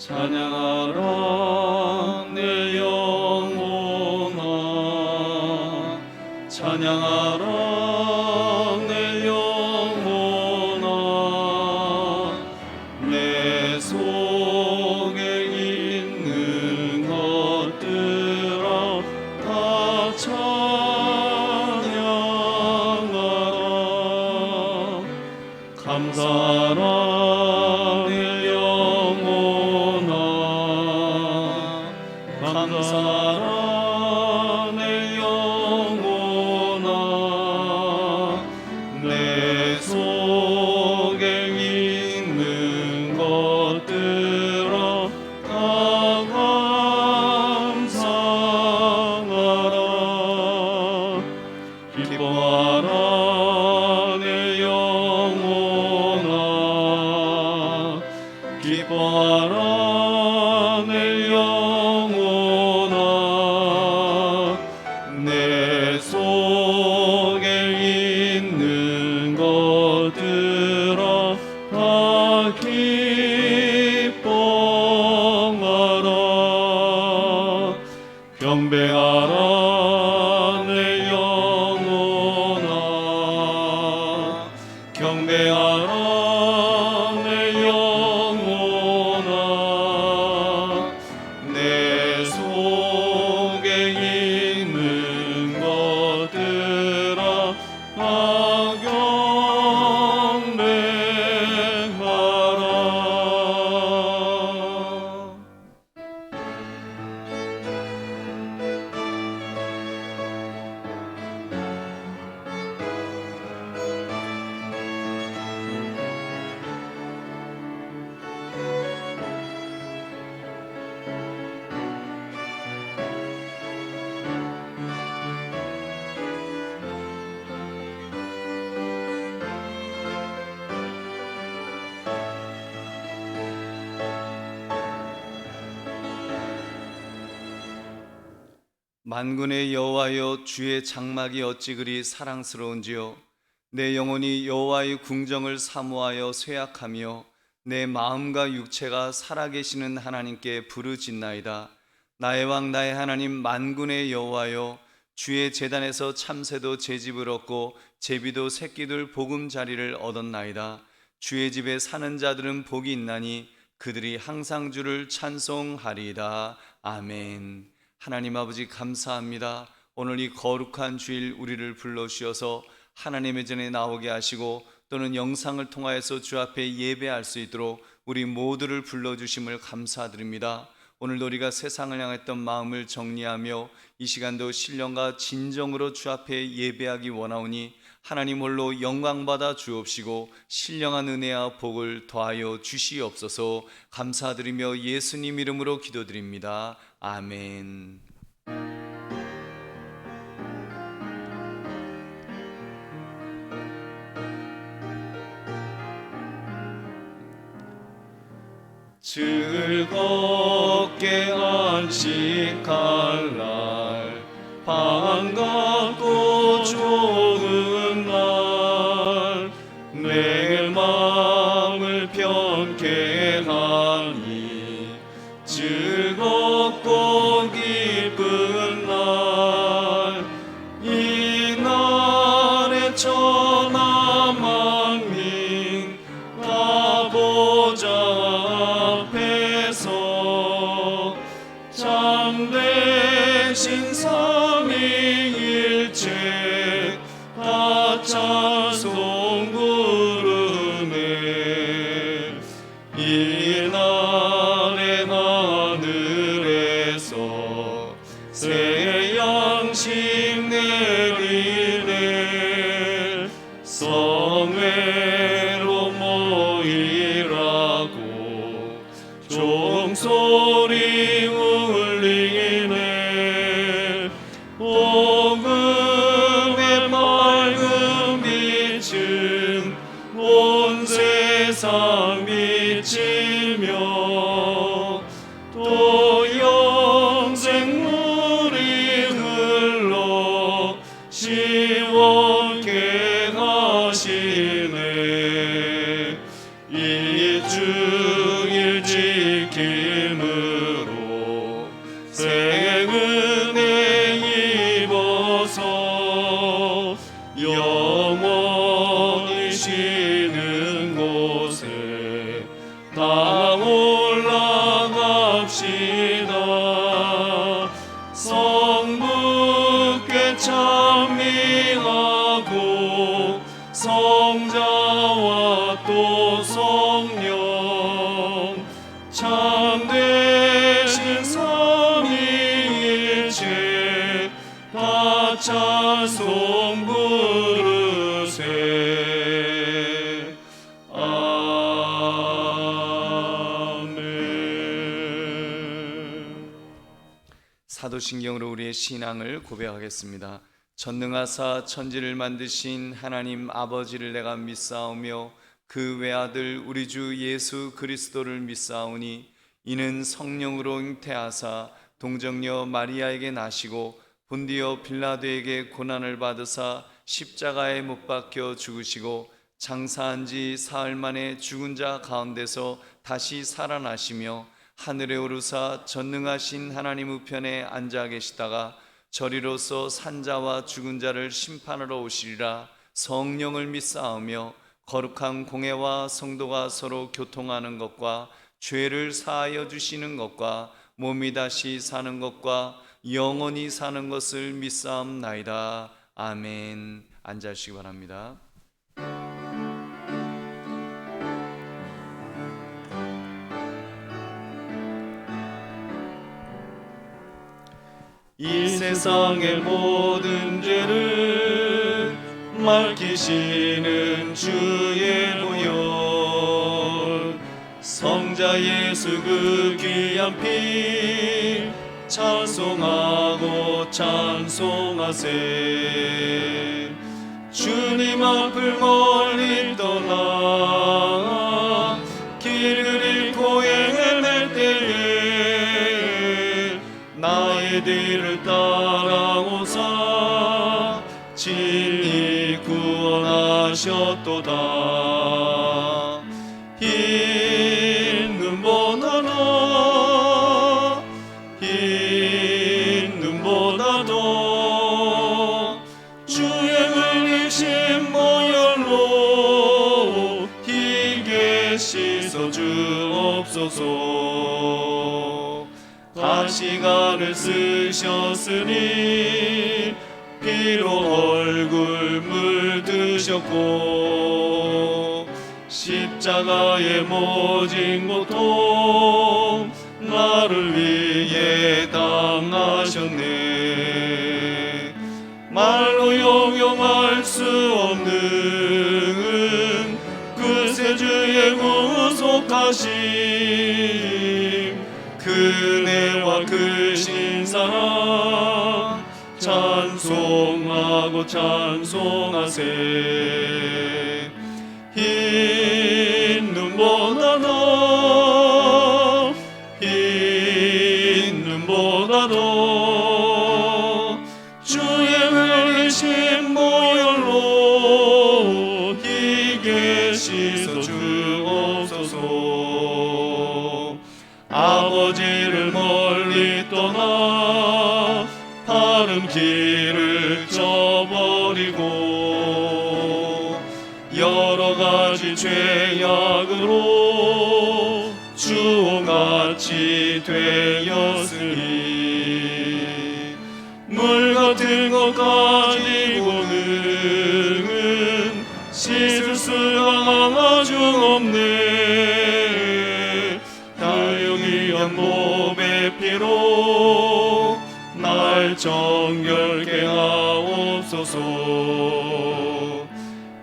찬양하라 내 영혼아, 찬양하라 내 영혼아. 내 속에 있는 것들아 다 찬양하라. 감사하라 감사하라 내 영혼아. 내 속에 있는 것들아 다 감사하라. 기뻐하라 내 영혼아, 기뻐하라 내 영혼아. 내 속에 있는 것들아 다 기뻐하라. 경배하라 내 영혼아, 경배하라 내 영혼아. 내 속에 있는 것들아 다 경배하라. 만군의 여호와여, 주의 장막이 어찌 그리 사랑스러운지요. 내 영혼이 여호와의 궁정을 사모하여 쇠약하며 내 마음과 육체가 살아계시는 하나님께 부르짖나이다. 나의 왕 나의 하나님 만군의 여호와여, 주의 제단에서 참새도 제 집을 얻고 제비도 새끼들 보금자리를 얻었나이다. 주의 집에 사는 자들은 복이 있나니 그들이 항상 주를 찬송하리이다. 아멘. 하나님 아버지 감사합니다. 오늘 이 거룩한 주일 우리를 불러주셔서 하나님의 전에 나오게 하시고 또는 영상을 통하여서 주 앞에 예배할 수 있도록 우리 모두를 불러주심을 감사드립니다. 오늘도 우리가 세상을 향했던 마음을 정리하며 이 시간도 신령과 진정으로 주 앞에 예배하기 원하오니 하나님 홀로 영광받아 주옵시고 신령한 은혜와 복을 더하여 주시옵소서. 감사드리며 예수님 이름으로 기도드립니다. 아멘. 즐겁게 안식할 날, 반갑고 좋은 날, 내 마음을 편케 하니 즐겁고 기쁜 날. 이 날에 천하 만민 다 보자 참되신 삼위일체 다 찬송 부르네. 이 날에 하늘에서 새 양식 내리네. 성회로 모이라고 종소리 울리네. 복음의 맑은 빛은 온 세상 비치며 또 영생물이 흘러 시원케 하시네. 이 주일 지키 영원히 쉬는 곳에 다 올라갑시다. 성부께 찬미하고 성자와 또 성령 참되신 삼위일체 다 찬송 부르세. 아멘. 사도신경으로 우리의 신앙을 고백하겠습니다. 전능하사 천지를 만드신 하나님 아버지를 내가 믿사오며 그 외아들 우리 주 예수 그리스도를 믿사오니 이는 성령으로 잉태하사 동정녀 마리아에게 나시고 본디오 빌라도에게 고난을 받으사 십자가에 못 박혀 죽으시고 장사한 지 사흘 만에 죽은 자 가운데서 다시 살아나시며 하늘에 오르사 전능하신 하나님 우편에 앉아 계시다가 저리로서 산자와 죽은 자를 심판하러 오시리라. 성령을 믿사오며 거룩한 공회와 성도가 서로 교통하는 것과 죄를 사하여 주시는 것과 몸이 다시 사는 것과 영원히 사는 것을 믿사옵나이다. 아멘. 앉으시기 바랍니다. 이 세상의 모든 죄를 맑히시는 주의 보혈, 성자 예수 그 귀한 피 찬송하고 찬송하세. 주님 앞을 멀리 떠나 길을 잃고 헤맬 때에 나의 뒤를 따라오사 진리 구원하셨도다. 흰 눈보다도 흰 눈보다도 주의 흘리신 보혈로 희게 씻어 주옵소서. 다시간을 쓰셨으니 피로 얼굴 물드셨고 십자가의 모진 고통 나를 위해 당하셨네. 말로 용용할 수 없는 그 세주의 구속하심, 그네와 그 신사랑 찬송하고 찬송하세. 흰 눈보다도 흰 눈보다도 주의 흘리신 보혈로 희게 씻어 주옵소서. 아버지를 멀리 떠나 바른 길을 저버리고 여러 가지 죄악으로 주홍같이 되었으니 물 같은 것 가지고는 씻을 수가 아주 없네. 다용이한 몸의 피로 날 정결케 하옵소서.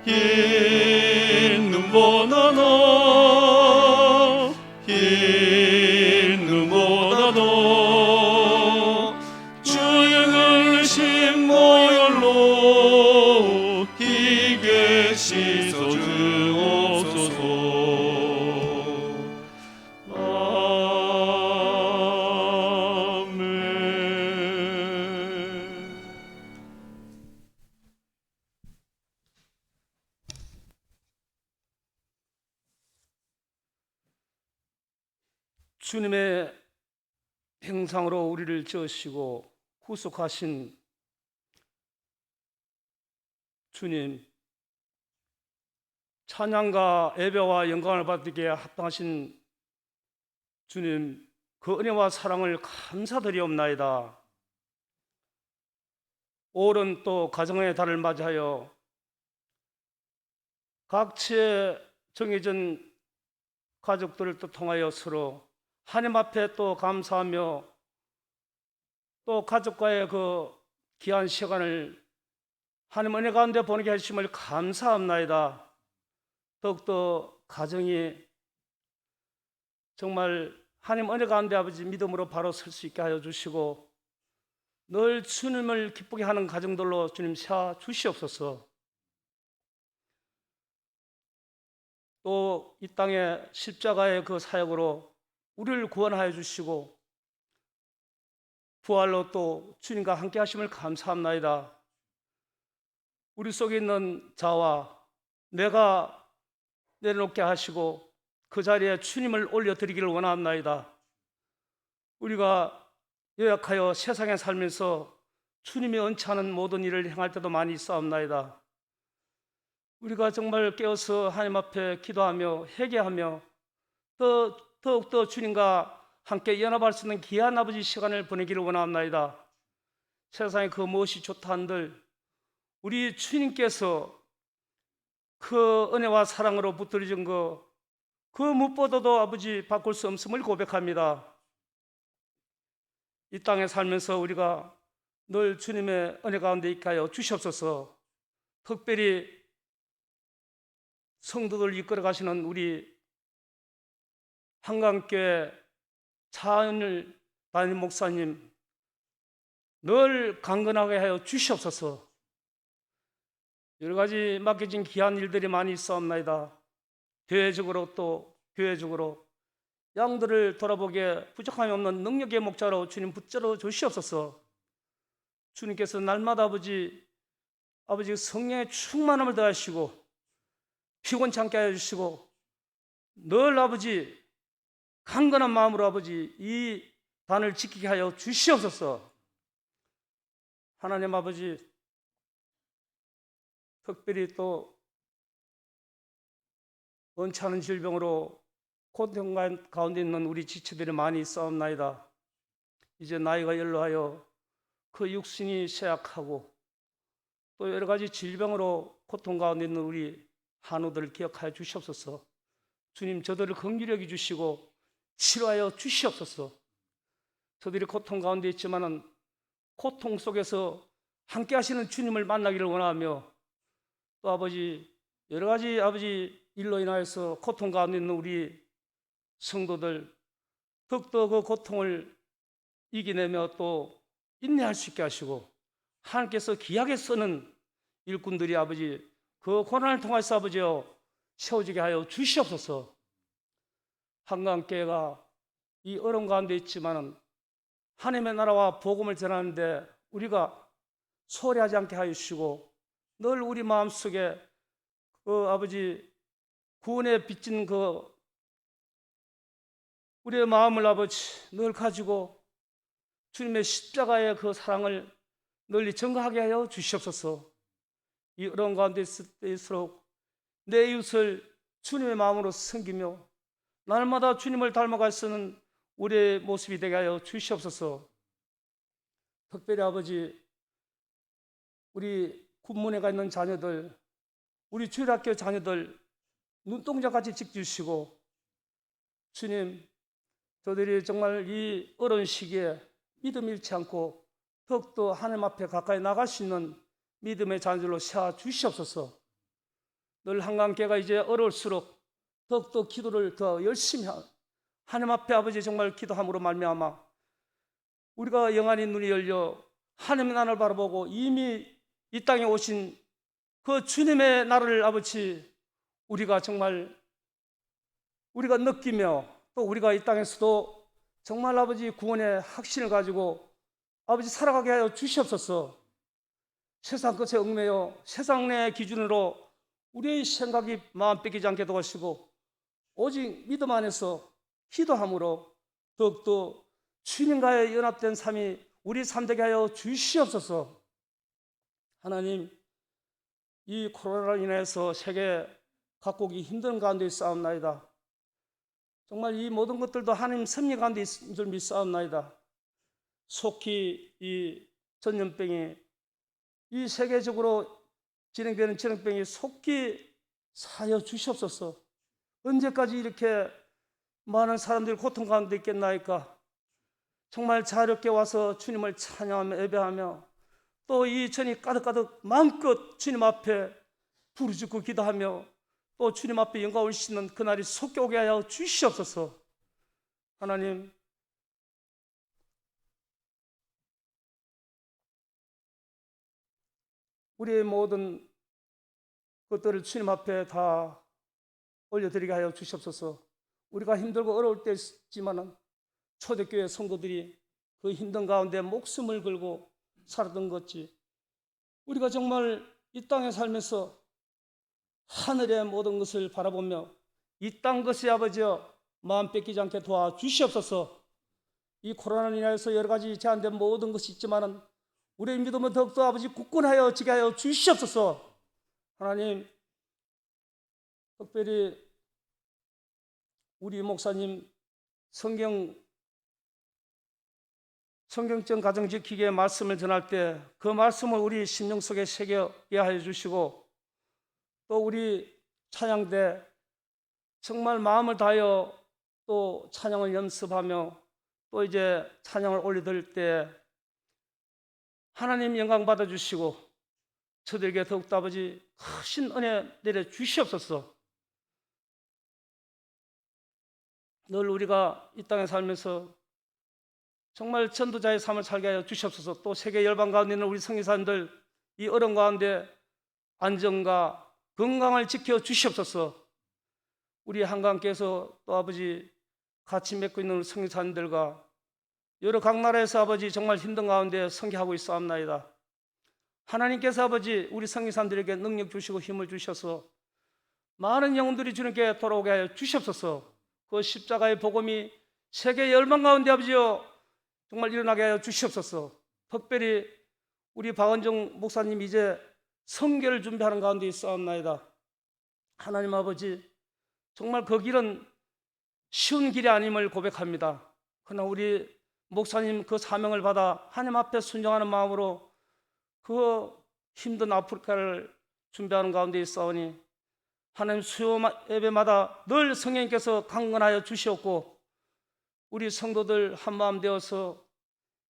흰 눈보다도 흰 눈보다도 주의 흘리신 보혈로 희게 씻어 주옵소서. 주님의 형상으로 우리를 지으시고 구속하신 주님, 찬양과 예배와 영광을 받기에 합당하신 주님, 그 은혜와 사랑을 감사드리옵나이다. 올은 또 가정의 달을 맞이하여 각처에 정해진 가족들을 또 통하여 서로 하나님 앞에 또 감사하며 또 가족과의 그 귀한 시간을 하나님 은혜 가운데 보내게 하심을 감사합나이다. 더욱더 가정이 정말 하나님 은혜 가운데 아버지 믿음으로 바로 설 수 있게 하여 주시고 늘 주님을 기쁘게 하는 가정들로 주님 세워 주시옵소서. 또 이 땅에 십자가의 그 사역으로 우리를 구원하여 주시고 부활로 또 주님과 함께 하심을 감사합나이다. 우리 속에 있는 자와 내가 내려놓게 하시고 그 자리에 주님을 올려드리기를 원합나이다. 우리가 요약하여 세상에 살면서 주님이 원치 않은 모든 일을 행할 때도 많이 있사옵나이다. 우리가 정말 깨어서 하나님 앞에 기도하며 회개하며 더욱더 주님과 함께 연합할 수 있는 귀한 아버지 시간을 보내기를 원합나이다. 세상에 그 무엇이 좋다 한들 우리 주님께서 그 은혜와 사랑으로 붙들어진 그 무엇보다도 아버지 바꿀 수 없음을 고백합니다. 이 땅에 살면서 우리가 늘 주님의 은혜 가운데 있게 하여 주시옵소서. 특별히 성도들 이끌어 가시는 우리 한강교회 차은일 담임 목사님 늘 강건하게 하여 주시옵소서. 여러 가지 맡겨진 귀한 일들이 많이 있사옵나이다. 교회적으로 또 교회적으로 양들을 돌아보기에 부족함이 없는 능력의 목자로 주님 붙들어 주시옵소서. 주님께서 날마다 아버지 성령의 충만함을 더하시고 피곤치 않게 하여 주시고 늘 아버지 강건한 마음으로 아버지 이 단을 지키게 하여 주시옵소서. 하나님 아버지 특별히 또 원치 않은 질병으로 고통 가운데 있는 우리 지체들이 많이 있사옵나이다. 이제 나이가 연로하여 그 육신이 쇠약하고 또 여러 가지 질병으로 고통 가운데 있는 우리 한우들을 기억하여 주시옵소서. 주님 저들을 긍휼히 여겨 주시고 치료하여 주시옵소서. 저들이 고통 가운데 있지만은 고통 속에서 함께 하시는 주님을 만나기를 원하며 또 아버지 여러 가지 아버지 일로 인하여서 고통 가운데 있는 우리 성도들 더욱더 그 고통을 이겨내며 또 인내할 수 있게 하시고 하나님께서 귀하게 쓰는 일꾼들이 아버지 그 고난을 통해서 아버지여 세워지게 하여 주시옵소서. 한강교회가 이 어려움 가운데 있지만은 하나님의 나라와 복음을 전하는데 우리가 소홀하지 않게 하여 주시고 늘 우리 마음속에 그 아버지 구원에 빚진 그 우리의 마음을 아버지 늘 가지고 주님의 십자가의 그 사랑을 널리 증거하게 하여 주시옵소서. 이 어려운 가운데 있을 때일수록 내 이웃을 주님의 마음으로 섬기며 날마다 주님을 닮아갈 수 있는 우리의 모습이 되게 하여 주시옵소서. 특별히 아버지 우리 군문에 가 있는 자녀들 우리 주일학교 자녀들 눈동자같이 지켜주시고 주님 저들이 정말 이 어려운 시기에 믿음 잃지 않고 더욱더 하나님 앞에 가까이 나갈 수 있는 믿음의 자녀들로 세워 주시옵소서. 늘 한강교회가 이제 어려울수록 더욱더 기도를 더 열심히 하나님 앞에 아버지 정말 기도함으로 말미암아 우리가 영안의 눈이 열려 하나님의 나라를 바라보고 이미 이 땅에 오신 그 주님의 나라를 아버지 우리가 정말 우리가 느끼며 또 우리가 이 땅에서도 정말 아버지 구원의 확신을 가지고 아버지 살아가게 하여 주시옵소서. 세상 것에 얽매여 세상 내 기준으로 우리의 생각이 마음 뺏기지 않게 도와주시고 오직 믿음 안에서 기도함으로 더욱더 주님과의 연합된 삶이 우리 삶 되게 하여 주시옵소서. 하나님 이 코로나로 인해서 세계 각국이 힘든 가운데 싸움나이다. 정말 이 모든 것들도 하나님 섭리 가운데 있는 줄 믿사옵나이다. 속히 이 전염병이 이 세계적으로 진행되는 전염병이 속히 사여 주시옵소서. 언제까지 이렇게 많은 사람들이 고통 가운데 있겠나이까. 정말 자유롭게 와서 주님을 찬양하며 예배하며 또 이 전이 가득가득 마음껏 주님 앞에 부르짖고 기도하며 또 주님 앞에 영광을 싣는 그날이 속히 오게 하여 주시옵소서. 하나님, 우리의 모든 것들을 주님 앞에 다 올려드리게 하여 주시옵소서. 우리가 힘들고 어려울 때 있지만 초대교회 성도들이 그 힘든 가운데 목숨을 걸고 살았던 것이 우리가 정말 이 땅에 살면서 하늘의 모든 것을 바라보며 이 땅 것이 아버지여 마음 뺏기지 않게 도와주시옵소서. 이 코로나로 인해서 여러 가지 제한된 모든 것이 있지만은 우리의 믿음은 더욱더 아버지 굳건하여 지게 하여 주시옵소서. 하나님, 특별히 우리 목사님 성경적 가정 지키기의 말씀을 전할 때 그 말씀을 우리 심령 속에 새기게 하여 주시고 또 우리 찬양대 정말 마음을 다하여 또 찬양을 연습하며 또 이제 찬양을 올려드릴 때 하나님 영광 받아주시고 저들에게 더욱더 아버지 크신 은혜 내려 주시옵소서. 늘 우리가 이 땅에 살면서 정말 전도자의 삶을 살게 하여 주시옵소서. 또 세계 열방 가운데 있는 우리 성교사님들 이 어려운 가운데 안정과 건강을 지켜 주시옵소서. 우리 한강께서 또 아버지 같이 맺고 있는 성교사님들과 여러 각 나라에서 아버지 정말 힘든 가운데 성교하고 있사옵나이다. 하나님께서 아버지 우리 성교사님들에게 능력 주시고 힘을 주셔서 많은 영혼들이 주님께 돌아오게 하여 주시옵소서. 그 십자가의 복음이 세계 열방 가운데 아버지여 정말 일어나게 하여 주시옵소서. 특별히 우리 박원정 목사님 이제 성결을 준비하는 가운데 있사옵나이다. 하나님 아버지 정말 그 길은 쉬운 길이 아님을 고백합니다. 그러나 우리 목사님 그 사명을 받아 하나님 앞에 순종하는 마음으로 그 힘든 아프리카를 준비하는 가운데 있사오니 하나님 수요 예배마다 늘 성령님께서 강건하여 주시옵고 우리 성도들 한마음 되어서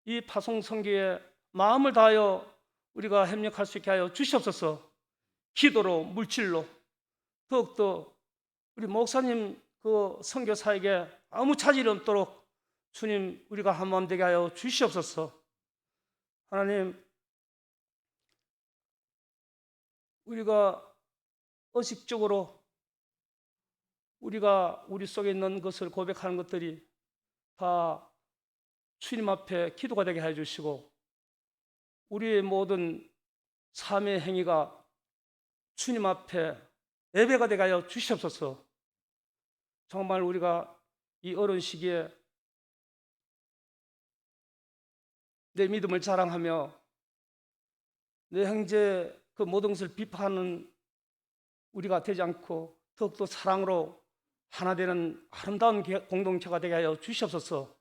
이 파송 선교에 마음을 다하여 우리가 협력할 수 있게 하여 주시옵소서. 기도로 물질로 더욱더 우리 목사님 그 선교사에게 아무 차질이 없도록 주님 우리가 한마음 되게 하여 주시옵소서. 하나님, 우리가 의식적으로 우리가 우리 속에 있는 것을 고백하는 것들이 다 주님 앞에 기도가 되게 해주시고 우리의 모든 삶의 행위가 주님 앞에 예배가 되게 하여 주시옵소서. 정말 우리가 이 어려운 시기에 내 믿음을 자랑하며 내 형제 그 모든 것을 비판하는 우리가 되지 않고 더욱더 사랑으로 하나 되는 아름다운 공동체가 되게 하여 주시옵소서.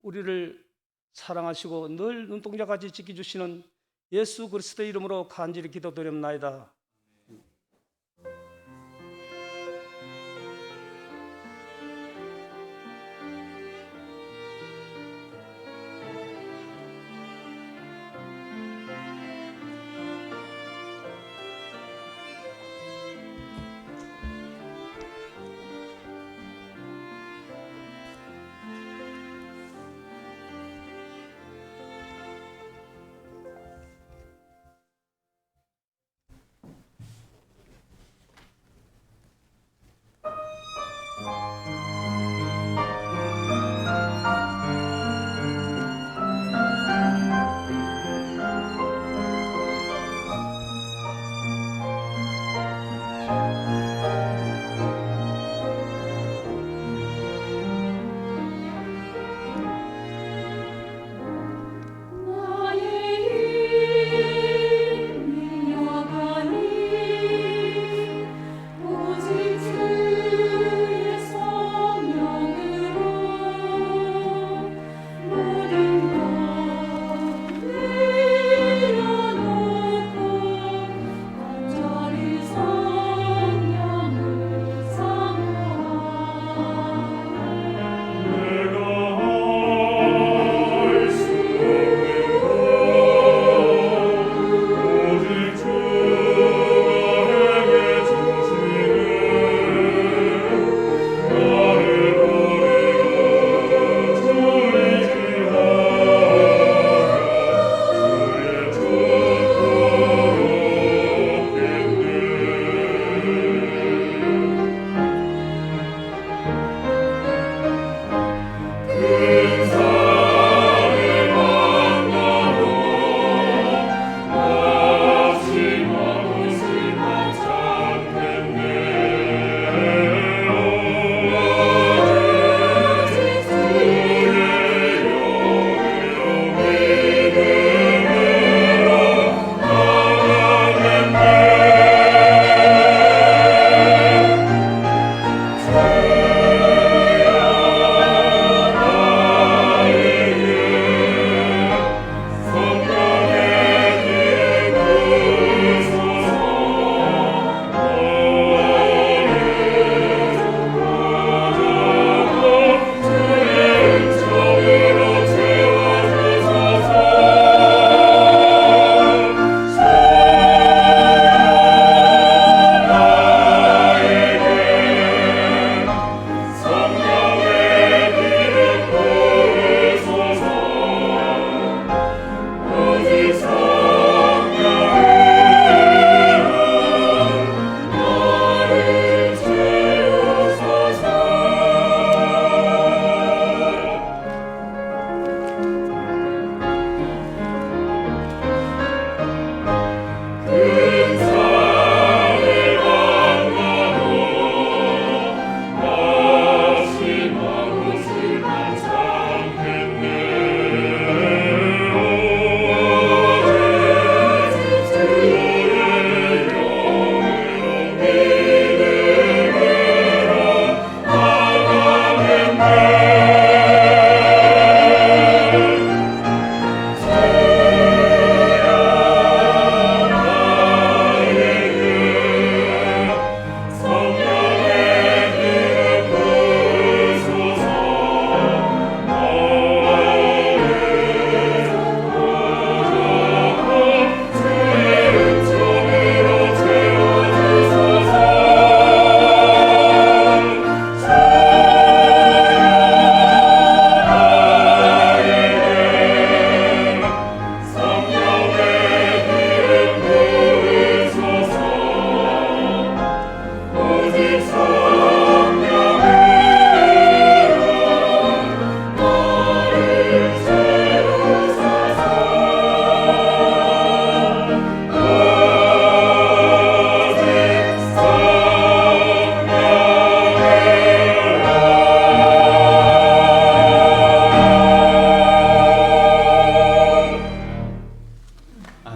우리를 사랑하시고 늘 눈동자같이 지켜주시는 예수 그리스도의 이름으로 간절히 기도드립나이다. 나의 힘이 여가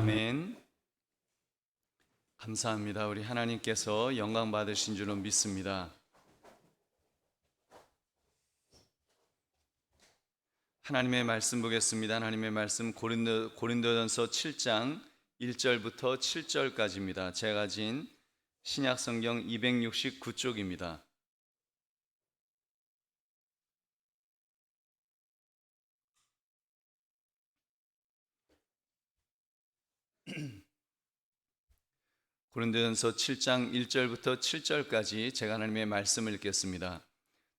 아멘. 감사합니다. 우리 하나님께서 영광 받으신 줄로 믿습니다. 하나님의 말씀 보겠습니다. 하나님의 말씀 고린도전서 7장 1절부터 7절까지입니다. 제가 가진 신약 성경 269쪽입니다. 고린도전서 7장 1절부터 7절까지 제가 하나님의 말씀을 읽겠습니다.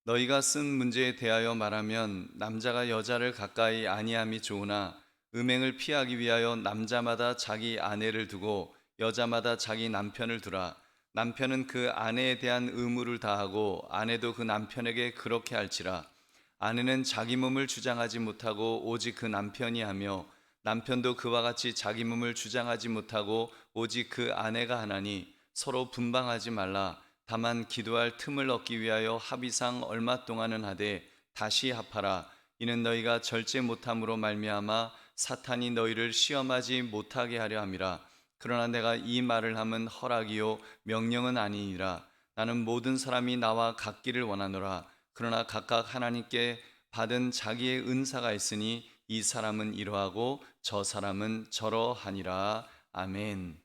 너희가 쓴 문제에 대하여 말하면 남자가 여자를 가까이 아니함이 좋으나 음행을 피하기 위하여 남자마다 자기 아내를 두고 여자마다 자기 남편을 두라. 남편은 그 아내에 대한 의무를 다하고 아내도 그 남편에게 그렇게 할지라. 아내는 자기 몸을 주장하지 못하고 오직 그 남편이 하며 남편도 그와 같이 자기 몸을 주장하지 못하고 오직 그 아내가 하나니 서로 분방하지 말라. 다만 기도할 틈을 얻기 위하여 합의상 얼마 동안은 하되 다시 합하라. 이는 너희가 절제 못함으로 말미암아 사탄이 너희를 시험하지 못하게 하려 함이라. 그러나 내가 이 말을 함은 허락이요 명령은 아니니라. 나는 모든 사람이 나와 같기를 원하노라. 그러나 각각 하나님께 받은 자기의 은사가 있으니 이 사람은 이러하고 저 사람은 저러하니라. 아멘.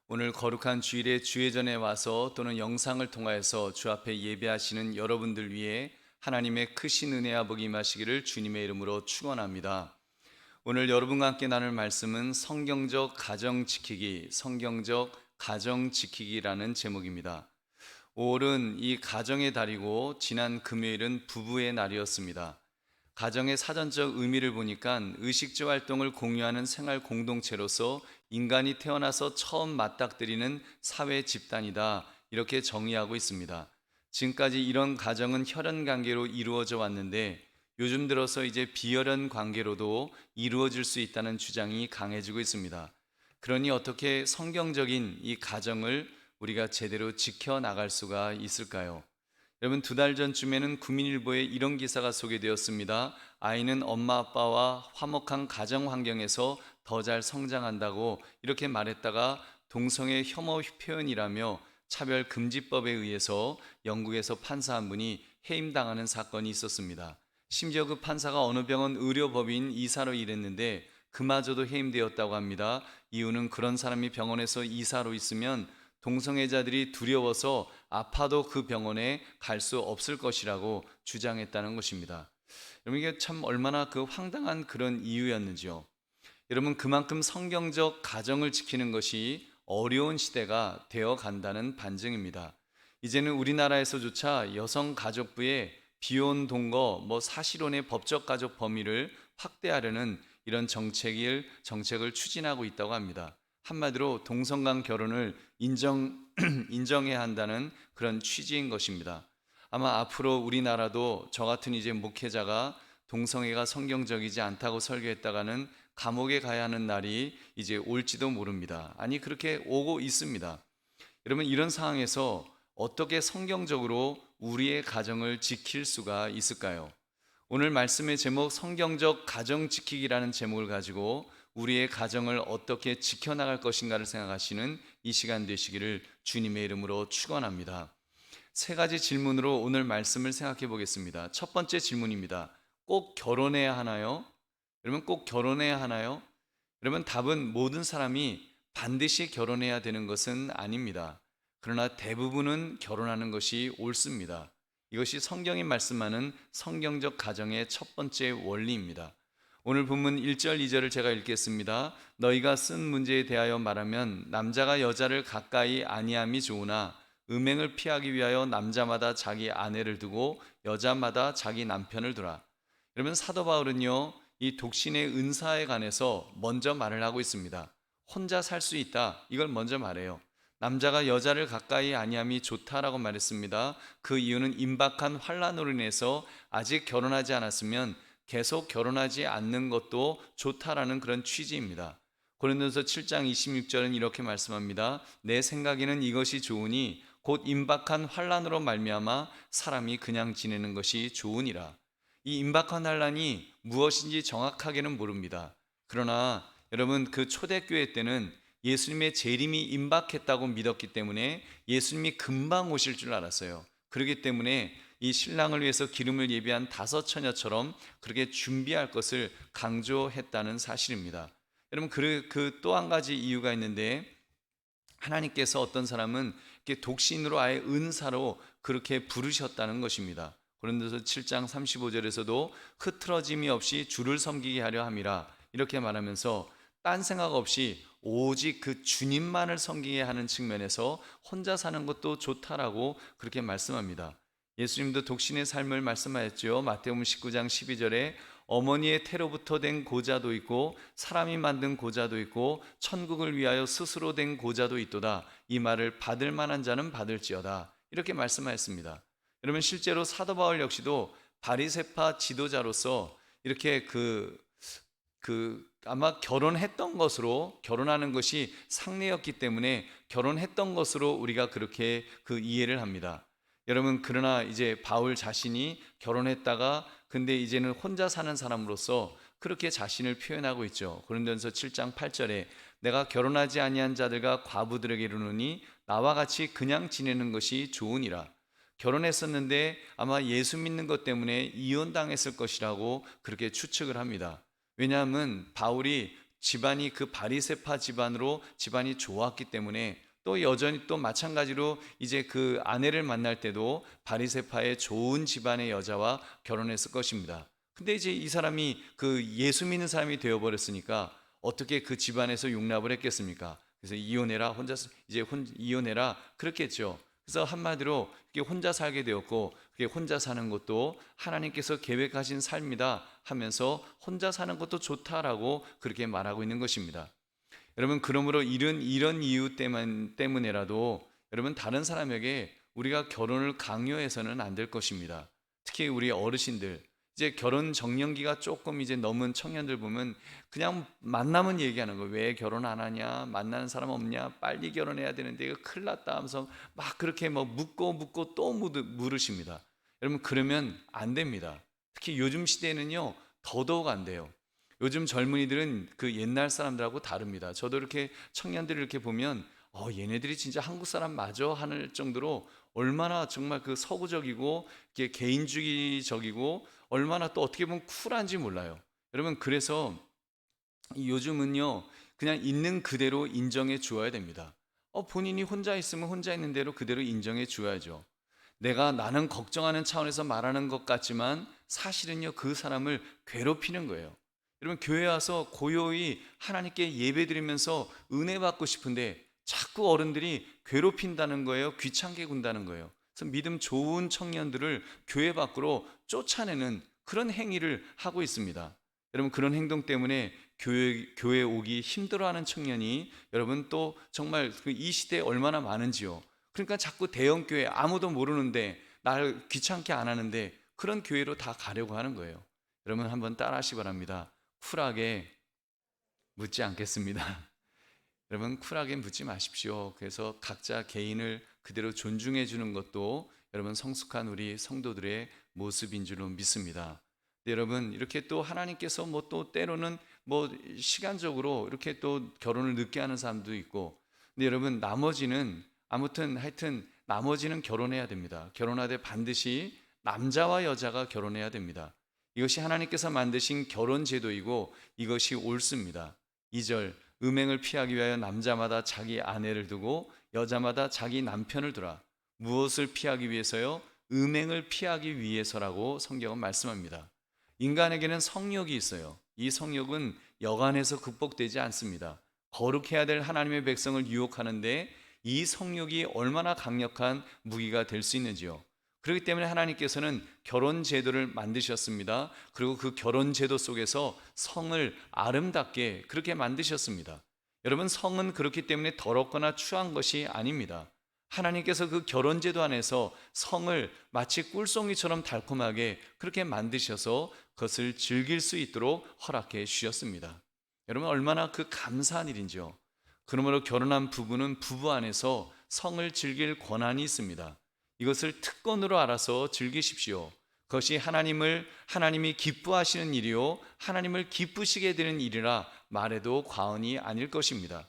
오늘 거룩한 주일에 주회전에 와서 또는 영상을 통하여서 주 앞에 예배하시는 여러분들 위해 하나님의 크신 은혜와 복이 임하시기를 주님의 이름으로 축원합니다. 오늘 여러분과 함께 나눌 말씀은 성경적 가정 지키기, 성경적 가정 지키기라는 제목입니다. 5월은 이 가정의 달이고 지난 금요일은 부부의 날이었습니다. 가정의 사전적 의미를 보니까 의식주 활동을 공유하는 생활 공동체로서 인간이 태어나서 처음 맞닥뜨리는 사회 집단이다, 이렇게 정의하고 있습니다. 지금까지 이런 가정은 혈연 관계로 이루어져 왔는데 요즘 들어서 이제 비혈연 관계로도 이루어질 수 있다는 주장이 강해지고 있습니다. 그러니 어떻게 성경적인 이 가정을 우리가 제대로 지켜나갈 수가 있을까요? 여러분, 2달 전쯤에는 국민일보에 이런 기사가 소개되었습니다. 아이는 엄마 아빠와 화목한 가정 환경에서 더 잘 성장한다고 이렇게 말했다가 동성애 혐오 표현이라며 차별금지법에 의해서 영국에서 판사 한 분이 해임당하는 사건이 있었습니다. 심지어 그 판사가 어느 병원 의료법인 이사로 일했는데 그마저도 해임되었다고 합니다. 이유는 그런 사람이 병원에서 이사로 있으면 동성애자들이 두려워서 아파도 그 병원에 갈 수 없을 것이라고 주장했다는 것입니다. 여러분, 이게 참 얼마나 그 황당한 그런 이유였는지요. 여러분, 그만큼 성경적 가정을 지키는 것이 어려운 시대가 되어 간다는 반증입니다. 이제는 우리나라에서조차 여성가족부의 비혼 동거, 사실혼의 법적 가족 범위를 확대하려는 이런 정책을 추진하고 있다고 합니다. 한마디로 동성간 결혼을 인정해야 한다는 그런 취지인 것입니다. 아마 앞으로 우리나라도 저 같은 이제 목회자가 동성애가 성경적이지 않다고 설교했다가는 감옥에 가야 하는 날이 이제 올지도 모릅니다. 아니, 그렇게 오고 있습니다. 여러분, 이런 상황에서 어떻게 성경적으로 우리의 가정을 지킬 수가 있을까요? 오늘 말씀의 제목 성경적 가정 지키기라는 제목을 가지고 우리의 가정을 어떻게 지켜나갈 것인가를 생각하시는 이 시간 되시기를 주님의 이름으로 축원합니다. 3가지 질문으로 오늘 말씀을 생각해 보겠습니다. 첫 번째 질문입니다. 꼭 결혼해야 하나요? 여러분, 꼭 결혼해야 하나요? 여러분, 답은 모든 사람이 반드시 결혼해야 되는 것은 아닙니다. 그러나 대부분은 결혼하는 것이 옳습니다. 이것이 성경이 말씀하는 성경적 가정의 첫 번째 원리입니다. 오늘 본문 1절 2절을 제가 읽겠습니다. 너희가 쓴 문제에 대하여 말하면 남자가 여자를 가까이 아니함이 좋으나 음행을 피하기 위하여 남자마다 자기 아내를 두고 여자마다 자기 남편을 두라. 여러분, 사도 바울은요, 이 독신의 은사에 관해서 먼저 말을 하고 있습니다. 혼자 살 수 있다, 이걸 먼저 말해요. 남자가 여자를 가까이 아니함이 좋다라고 말했습니다. 그 이유는 임박한 환난으로 인해서 아직 결혼하지 않았으면 계속 결혼하지 않는 것도 좋다라는 그런 취지입니다. 고린도서 7장 26절은 이렇게 말씀합니다. 내 생각에는 이것이 좋으니 곧 임박한 환난으로 말미암아 사람이 그냥 지내는 것이 좋으니라. 이 임박한 환난이 무엇인지 정확하게는 모릅니다. 그러나 여러분 그 초대교회 때는 예수님의 재림이 임박했다고 믿었기 때문에 예수님이 금방 오실 줄 알았어요. 그렇기 때문에 이 신랑을 위해서 기름을 예비한 5 처녀처럼 그렇게 준비할 것을 강조했다는 사실입니다. 여러분 그 또 한 가지 이유가 있는데, 하나님께서 어떤 사람은 이렇게 독신으로 아예 은사로 그렇게 부르셨다는 것입니다. 고린도서 7장 35절에서도 흐트러짐이 없이 주를 섬기게 하려 함이라 이렇게 말하면서 딴 생각 없이 오직 그 주님만을 섬기게 하는 측면에서 혼자 사는 것도 좋다라고 그렇게 말씀합니다. 예수님도 독신의 삶을 말씀하셨죠. 마태복음 19장 12절에 어머니의 태로부터 된 고자도 있고 사람이 만든 고자도 있고 천국을 위하여 스스로 된 고자도 있도다. 이 말을 받을 만한 자는 받을지어다. 이렇게 말씀하였습니다. 여러분 실제로 사도 바울 역시도 바리새파 지도자로서 이렇게 아마 결혼했던 것으로, 결혼하는 것이 상례였기 때문에 결혼했던 것으로 우리가 그렇게 그 이해를 합니다. 여러분 그러나 이제 바울 자신이 결혼했다가 근데 이제는 혼자 사는 사람으로서 그렇게 자신을 표현하고 있죠. 고린도전서 7장 8절에 내가 결혼하지 아니한 자들과 과부들에게 이르노니 나와 같이 그냥 지내는 것이 좋으니라. 결혼했었는데 아마 예수 믿는 것 때문에 이혼당했을 것이라고 그렇게 추측을 합니다. 왜냐하면 바울이 집안이 그 바리새파 집안으로 집안이 좋았기 때문에 또 여전히 또 마찬가지로 이제 그 아내를 만날 때도 바리새파의 좋은 집안의 여자와 결혼했을 것입니다. 근데 이제 이 사람이 그 예수 믿는 사람이 되어버렸으니까 어떻게 그 집안에서 용납을 했겠습니까? 그래서 이혼해라, 이혼해라 그렇게 했죠. 그래서 한마디로 혼자 살게 되었고, 그게 혼자 사는 것도 하나님께서 계획하신 삶이다 하면서 혼자 사는 것도 좋다라고 그렇게 말하고 있는 것입니다. 여러분 그러므로 이런 이유 때문에라도 여러분 다른 사람에게 우리가 결혼을 강요해서는 안 될 것입니다. 특히 우리 어르신들, 이제 결혼 정년기가 조금 이제 넘은 청년들 보면 그냥 만나면 얘기하는 거예요. 왜 결혼 안 하냐? 만나는 사람 없냐? 빨리 결혼해야 되는데 이거 큰일 났다 하면서 막 그렇게 뭐 묻고 또 물으십니다. 여러분 그러면 안 됩니다. 특히 요즘 시대에는요 더더욱 안 돼요. 요즘 젊은이들은 그 옛날 사람들하고 다릅니다. 저도 이렇게 청년들을 이렇게 보면 얘네들이 진짜 한국 사람 맞아 하는 정도로 얼마나 정말 그 서구적이고 개인주의적이고 얼마나 또 어떻게 보면 쿨한지 몰라요. 여러분 그래서 요즘은요 그냥 있는 그대로 인정해 주어야 됩니다. 본인이 혼자 있으면 혼자 있는 대로 그대로 인정해 주어야죠. 나는 걱정하는 차원에서 말하는 것 같지만 사실은요 그 사람을 괴롭히는 거예요. 여러분 교회 와서 고요히 하나님께 예배드리면서 은혜 받고 싶은데 자꾸 어른들이 괴롭힌다는 거예요. 귀찮게 군다는 거예요. 그래서 믿음 좋은 청년들을 교회 밖으로 쫓아내는 그런 행위를 하고 있습니다. 여러분 그런 행동 때문에 교회 오기 힘들어하는 청년이 여러분 또 정말 이 시대에 얼마나 많은지요. 그러니까 자꾸 대형 교회 아무도 모르는데 날 귀찮게 안 하는데 그런 교회로 다 가려고 하는 거예요. 여러분 한번 따라하시기 바랍니다. 쿨하게 묻지 않겠습니다. 여러분 쿨하게 묻지 마십시오. 그래서 각자 개인을 그대로 존중해 주는 것도 여러분 성숙한 우리 성도들의 모습인 줄로 믿습니다. 여러분 이렇게 또 하나님께서 또 때로는 시간적으로 이렇게 또 결혼을 늦게 하는 사람도 있고, 근데 여러분 나머지는 나머지는 결혼해야 됩니다. 결혼하되 반드시 남자와 여자가 결혼해야 됩니다. 이것이 하나님께서 만드신 결혼 제도이고 이것이 옳습니다. 2절 음행을 피하기 위하여 남자마다 자기 아내를 두고 여자마다 자기 남편을 두라. 무엇을 피하기 위해서요? 음행을 피하기 위해서라고 성경은 말씀합니다. 인간에게는 성욕이 있어요. 이 성욕은 여간해서 극복되지 않습니다. 거룩해야 될 하나님의 백성을 유혹하는데 이 성욕이 얼마나 강력한 무기가 될 수 있는지요. 그렇기 때문에 하나님께서는 결혼 제도를 만드셨습니다. 그리고 그 결혼 제도 속에서 성을 아름답게 그렇게 만드셨습니다. 여러분 성은 그렇기 때문에 더럽거나 추한 것이 아닙니다. 하나님께서 그 결혼 제도 안에서 성을 마치 꿀송이처럼 달콤하게 그렇게 만드셔서 그것을 즐길 수 있도록 허락해 주셨습니다. 여러분 얼마나 그 감사한 일인지요. 그러므로 결혼한 부부는 부부 안에서 성을 즐길 권한이 있습니다. 이것을 특권으로 알아서 즐기십시오. 그것이 하나님이 기뻐하시는 일이요 하나님을 기쁘시게 되는 일이라 말해도 과언이 아닐 것입니다.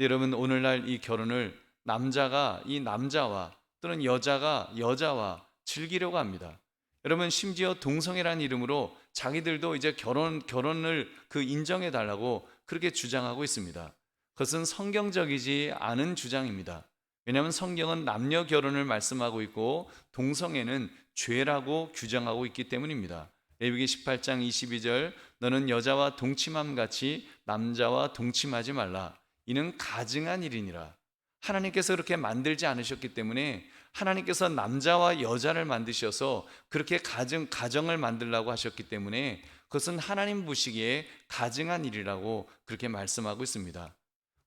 여러분, 오늘날 이 결혼을 남자가 이 남자와 또는 여자가 여자와 즐기려고 합니다. 여러분, 심지어 동성애라는 이름으로 자기들도 이제 결혼을 인정해 달라고 그렇게 주장하고 있습니다. 그것은 성경적이지 않은 주장입니다. 왜냐하면 성경은 남녀 결혼을 말씀하고 있고 동성애는 죄라고 규정하고 있기 때문입니다. 레위기 18장 22절, 너는 여자와 동침함 같이 남자와 동침하지 말라. 이는 가증한 일이니라. 하나님께서 그렇게 만들지 않으셨기 때문에 하나님께서 남자와 여자를 만드셔서 그렇게 가정을 만들라고 하셨기 때문에 그것은 하나님 보시기에 가증한 일이라고 그렇게 말씀하고 있습니다.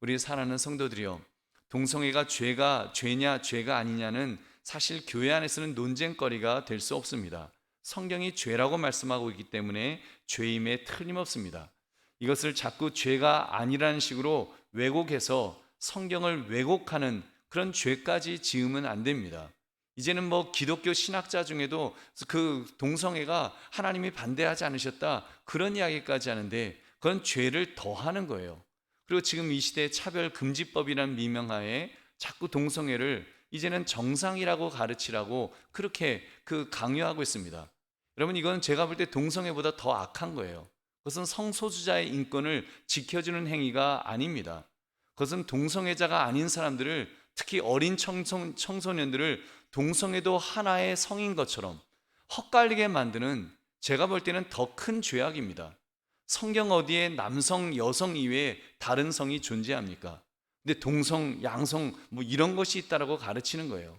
우리 사랑하는 성도들이여, 동성애가 죄냐 죄가 아니냐는 사실 교회 안에서는 논쟁거리가 될 수 없습니다. 성경이 죄라고 말씀하고 있기 때문에 죄임에 틀림없습니다. 이것을 자꾸 죄가 아니라는 식으로 왜곡해서 성경을 왜곡하는 그런 죄까지 지으면 안 됩니다. 이제는 기독교 신학자 중에도 그 동성애가 하나님이 반대하지 않으셨다 그런 이야기까지 하는데 그건 죄를 더하는 거예요. 그리고 지금 이 시대의 차별금지법이라는 미명하에 자꾸 동성애를 이제는 정상이라고 가르치라고 그렇게 강요하고 있습니다. 여러분, 이건 제가 볼 때 동성애보다 더 악한 거예요. 그것은 성소수자의 인권을 지켜주는 행위가 아닙니다. 그것은 동성애자가 아닌 사람들을, 특히 어린 청소년들을 동성애도 하나의 성인 것처럼 헛갈리게 만드는, 제가 볼 때는 더 큰 죄악입니다. 성경 어디에 남성, 여성 이외에 다른 성이 존재합니까? 근데 동성, 양성 이런 것이 있다라고 가르치는 거예요.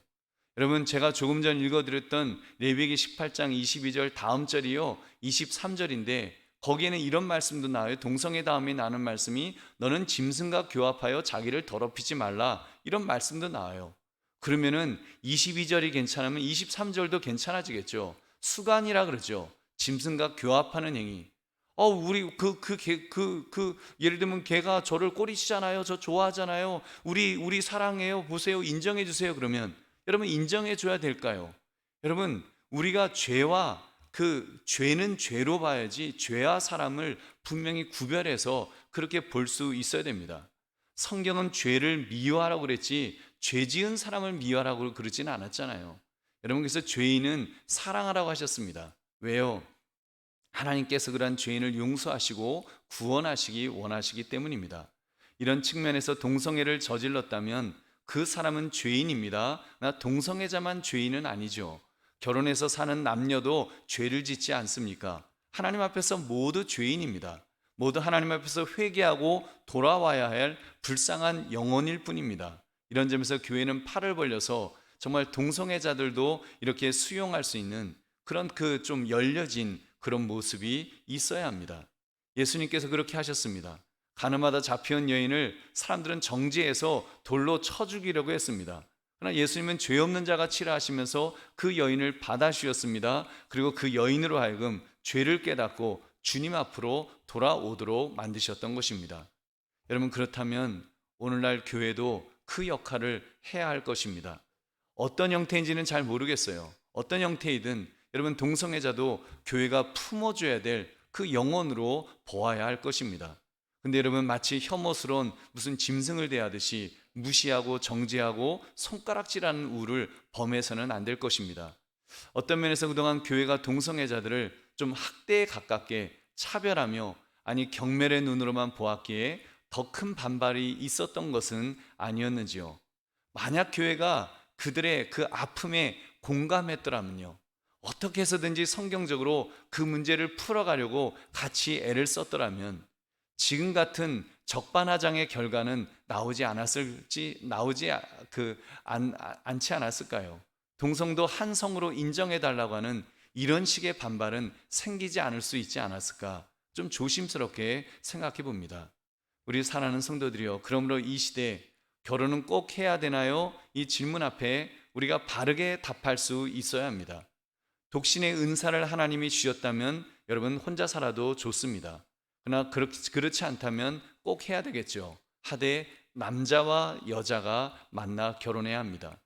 여러분, 제가 조금 전 읽어드렸던 레위기 18장 22절 다음 절이요 23절인데 거기에는 이런 말씀도 나와요. 동성애 다음에 나는 말씀이 너는 짐승과 교합하여 자기를 더럽히지 말라, 이런 말씀도 나와요. 그러면은 22절이 괜찮으면 23절도 괜찮아지겠죠. 수간이라 그러죠. 짐승과 교합하는 행위. 우리 예를 들면 걔가 저를 꼬리치잖아요. 저 좋아하잖아요. 우리 사랑해요. 보세요. 인정해 주세요. 그러면 여러분, 인정해 줘야 될까요? 여러분, 우리가 죄는 죄로 봐야지 죄와 사람을 분명히 구별해서 그렇게 볼 수 있어야 됩니다. 성경은 죄를 미워하라고 그랬지 죄 지은 사람을 미워하라고 그러지는 않았잖아요. 여러분, 그래서 죄인은 사랑하라고 하셨습니다. 왜요? 하나님께서 그러한 죄인을 용서하시고 구원하시기 원하시기 때문입니다. 이런 측면에서 동성애를 저질렀다면 그 사람은 죄인입니다. 동성애자만 죄인은 아니죠. 결혼해서 사는 남녀도 죄를 짓지 않습니까? 하나님 앞에서 모두 죄인입니다. 모두 하나님 앞에서 회개하고 돌아와야 할 불쌍한 영혼일 뿐입니다. 이런 점에서 교회는 팔을 벌려서 정말 동성애자들도 이렇게 수용할 수 있는 그런 좀 열려진 그런 모습이 있어야 합니다. 예수님께서 그렇게 하셨습니다. 가늠하다 잡혀온 여인을 사람들은 정죄해서 돌로 쳐 죽이려고 했습니다. 그러나 예수님은 죄 없는 자가 치라 하시면서 그 여인을 받아주셨습니다. 그리고 그 여인으로 하여금 죄를 깨닫고 주님 앞으로 돌아오도록 만드셨던 것입니다. 여러분, 그렇다면 오늘날 교회도 그 역할을 해야 할 것입니다. 어떤 형태인지는 잘 모르겠어요. 어떤 형태이든 여러분, 동성애자도 교회가 품어줘야 될 그 영혼으로 보아야 할 것입니다. 근데 여러분, 마치 혐오스러운 무슨 짐승을 대하듯이 무시하고 정죄하고 손가락질하는 우를 범해서는 안 될 것입니다. 어떤 면에서 그동안 교회가 동성애자들을 좀 학대에 가깝게 차별하며 경멸의 눈으로만 보았기에 더 큰 반발이 있었던 것은 아니었는지요. 만약 교회가 그들의 그 아픔에 공감했더라면요, 어떻게 해서든지 성경적으로 그 문제를 풀어가려고 같이 애를 썼더라면 지금 같은 적반하장의 결과는 나오지 않지 않았을까요? 동성도 한 성으로 인정해달라고 하는 이런 식의 반발은 생기지 않을 수 있지 않았을까? 좀 조심스럽게 생각해 봅니다. 우리 사랑하는 성도들이요, 그러므로 이 시대 결혼은 꼭 해야 되나요? 이 질문 앞에 우리가 바르게 답할 수 있어야 합니다. 독신의 은사를 하나님이 주셨다면 여러분, 혼자 살아도 좋습니다. 그러나 그렇지 않다면 꼭 해야 되겠죠. 하되 남자와 여자가 만나 결혼해야 합니다.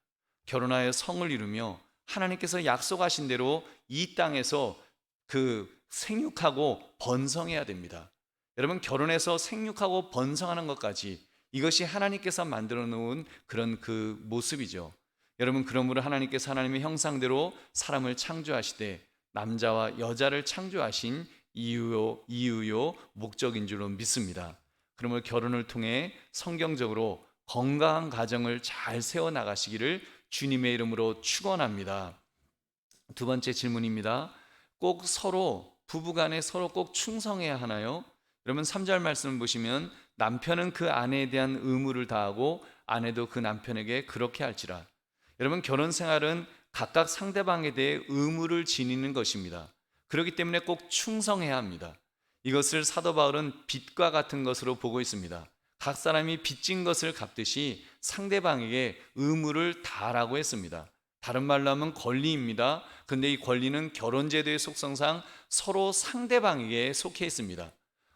결혼하여 성을 이루며 하나님께서 약속하신 대로 이 땅에서 그 생육하고 번성해야 됩니다. 여러분, 결혼해서 생육하고 번성하는 것까지 이것이 하나님께서 만들어 놓은 그런 그 모습이죠. 여러분, 그러므로 하나님께서 하나님의 형상대로 사람을 창조하시되 남자와 여자를 창조하신 이유요 목적인 줄로 믿습니다. 그러므로 결혼을 통해 성경적으로 건강한 가정을 잘 세워나가시기를 주님의 이름으로 축원합니다. 두 번째 질문입니다. 꼭 서로 부부간에 서로 꼭 충성해야 하나요? 여러분, 3절 말씀을 보시면 남편은 그 아내에 대한 의무를 다하고 아내도 그 남편에게 그렇게 할지라. 여러분, 결혼 생활은 각각 상대방에 대해 의무를 지니는 것입니다. 그렇기 때문에 꼭 충성해야 합니다. 이것을 사도 바울은 빚과 같은 것으로 보고 있습니다. 각 사람이 빚진 것을 갚듯이 상대방에게 의무를 다하라고 했습니다. 다른 말로 하면 권리입니다. 근데 이 권리는 결혼제도의 속성상 서로 상대방에게 속해 있습니다.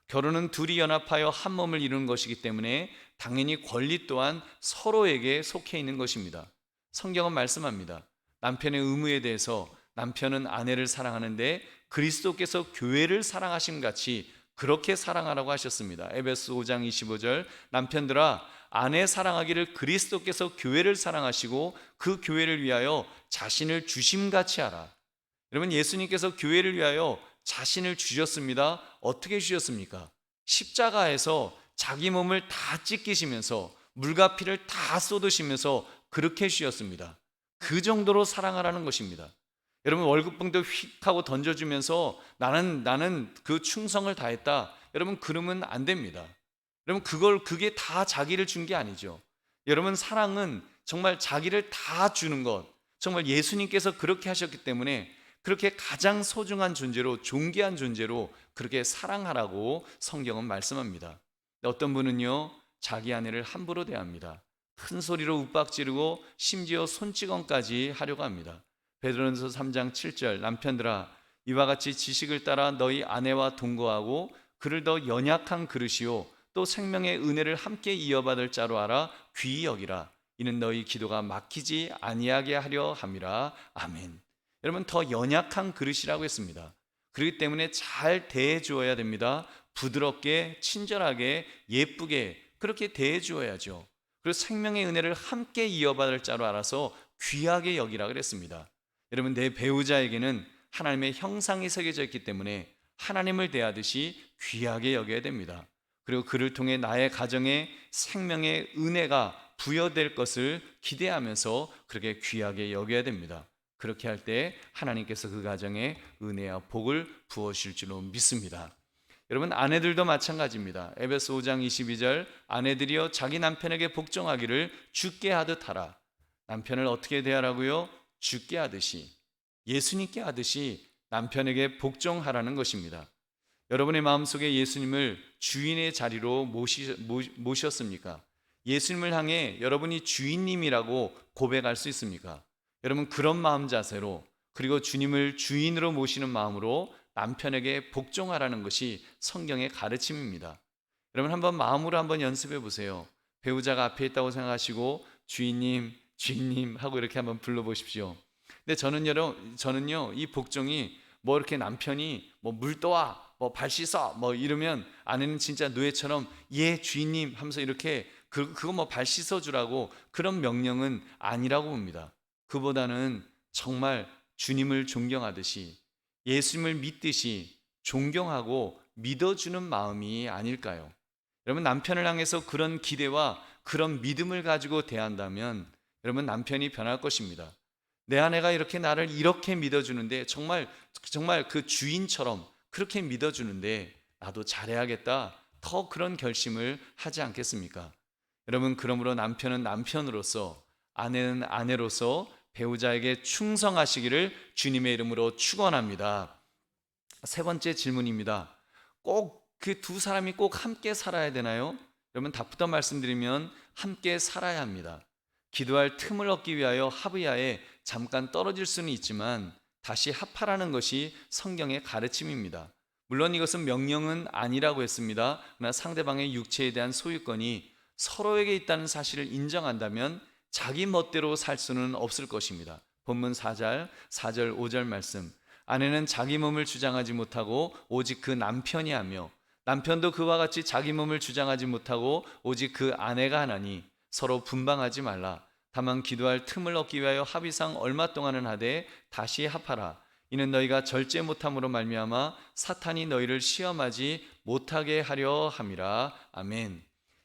결혼은 둘이 연합하여 한 몸을 이루는 것이기 때문에 당연히 권리 또한 서로에게 속해 있는 것입니다. 성경은 말씀합니다. 남편의 의무에 대해서 남편은 아내를 사랑하는데 그리스도께서 교회를 사랑하신 같이 그렇게 사랑하라고 하셨습니다. 에베소 5장 25절, 남편들아 아내 사랑하기를 그리스도께서 교회를 사랑하시고 그 교회를 위하여 자신을 주심같이 하라. 여러분, 예수님께서 교회를 위하여 자신을 주셨습니다. 어떻게 주셨습니까? 십자가에서 자기 몸을 다 찢기시면서 물과 피를 다 쏟으시면서 그렇게 주셨습니다. 그 정도로 사랑하라는 것입니다. 여러분, 월급봉도 휙 하고 던져주면서 나는 그 충성을 다했다, 여러분 그러면 안 됩니다. 여러분, 그게 다 자기를 준 게 아니죠. 여러분, 사랑은 정말 자기를 다 주는 것, 정말 예수님께서 그렇게 하셨기 때문에 그렇게 가장 소중한 존재로, 존귀한 존재로 그렇게 사랑하라고 성경은 말씀합니다. 어떤 분은요, 자기 아내를 함부로 대합니다. 큰 소리로 윽박지르고 심지어 손찌검까지 하려고 합니다. 베드로전서 3장 7절, 남편들아 이와 같이 지식을 따라 너희 아내와 동거하고 그를 더 연약한 그릇이요 또 생명의 은혜를 함께 이어받을 자로 알아 귀히 여기라. 이는 너희 기도가 막히지 아니하게 하려 함이라. 아멘. 여러분, 더 연약한 그릇이라고 했습니다. 그렇기 때문에 잘 대해 주어야 됩니다. 부드럽게, 친절하게, 예쁘게 그렇게 대해 주어야죠. 그리고 생명의 은혜를 함께 이어받을 자로 알아서 귀하게 여기라 그랬습니다. 여러분, 내 배우자에게는 하나님의 형상이 새겨져 있기 때문에 하나님을 대하듯이 귀하게 여겨야 됩니다. 그리고 그를 통해 나의 가정에 생명의 은혜가 부여될 것을 기대하면서 그렇게 귀하게 여겨야 됩니다. 그렇게 할 때 하나님께서 그 가정에 은혜와 복을 부어주실 줄로 믿습니다. 여러분, 아내들도 마찬가지입니다. 에베소 5장 22절, 아내들이여 자기 남편에게 복종하기를 주께 하듯 하라. 남편을 어떻게 대하라고요? 주께 하듯이, 예수님께 하듯이 남편에게 복종하라는 것입니다. 여러분의 마음속에 예수님을 주인의 자리로 모셨습니까? 예수님을 향해 여러분이 주인님이라고 고백할 수 있습니까? 여러분, 그런 마음 자세로, 그리고 주님을 주인으로 모시는 마음으로 남편에게 복종하라는 것이 성경의 가르침입니다. 여러분, 한번 마음으로 한번 연습해 보세요. 배우자가 앞에 있다고 생각하시고 주인님, 주인님 하고 이렇게 한번 불러보십시오. 근데 저는요 이 복종이 뭐 이렇게 남편이 뭐 물 떠와, 뭐 발 씻어, 뭐 이러면 아내는 진짜 노예처럼 예 주인님 하면서 이렇게 그거 뭐 발 씻어 주라고 그런 명령은 아니라고 봅니다. 그보다는 정말 주님을 존경하듯이, 예수님을 믿듯이 존경하고 믿어주는 마음이 아닐까요? 여러분, 남편을 향해서 그런 기대와 그런 믿음을 가지고 대한다면 여러분, 남편이 변할 것입니다. 내 아내가 이렇게 나를 이렇게 믿어주는데, 정말 그 주인처럼 그렇게 믿어주는데 나도 잘해야겠다, 더 그런 결심을 하지 않겠습니까? 여러분, 그러므로 남편은 남편으로서, 아내는 아내로서 배우자에게 충성하시기를 주님의 이름으로 축원합니다. 세 번째 질문입니다. 꼭 그 두 사람이 꼭 함께 살아야 되나요? 여러분, 답부터 말씀드리면 함께 살아야 합니다. 기도할 틈을 얻기 위하여 합의하에 잠깐 떨어질 수는 있지만 다시 합하라는 것이 성경의 가르침입니다. 물론 이것은 명령은 아니라고 했습니다. 그러나 상대방의 육체에 대한 소유권이 서로에게 있다는 사실을 인정한다면 자기 멋대로 살 수는 없을 것입니다. 본문 4절, 5절 말씀, 아내는 자기 몸을 주장하지 못하고 오직 그 남편이 하며 남편도 그와 같이 자기 몸을 주장하지 못하고 오직 그 아내가 하나니 서로 분방하지 말라. 다만 기도할 틈을 얻기 위하여 합의상 얼마 동안은 하되 다시 합하라. 이는 너희가 절제 못함으로 말미암아 사탄이 너희를 시험하지 못하게 하려 함이라. 아멘.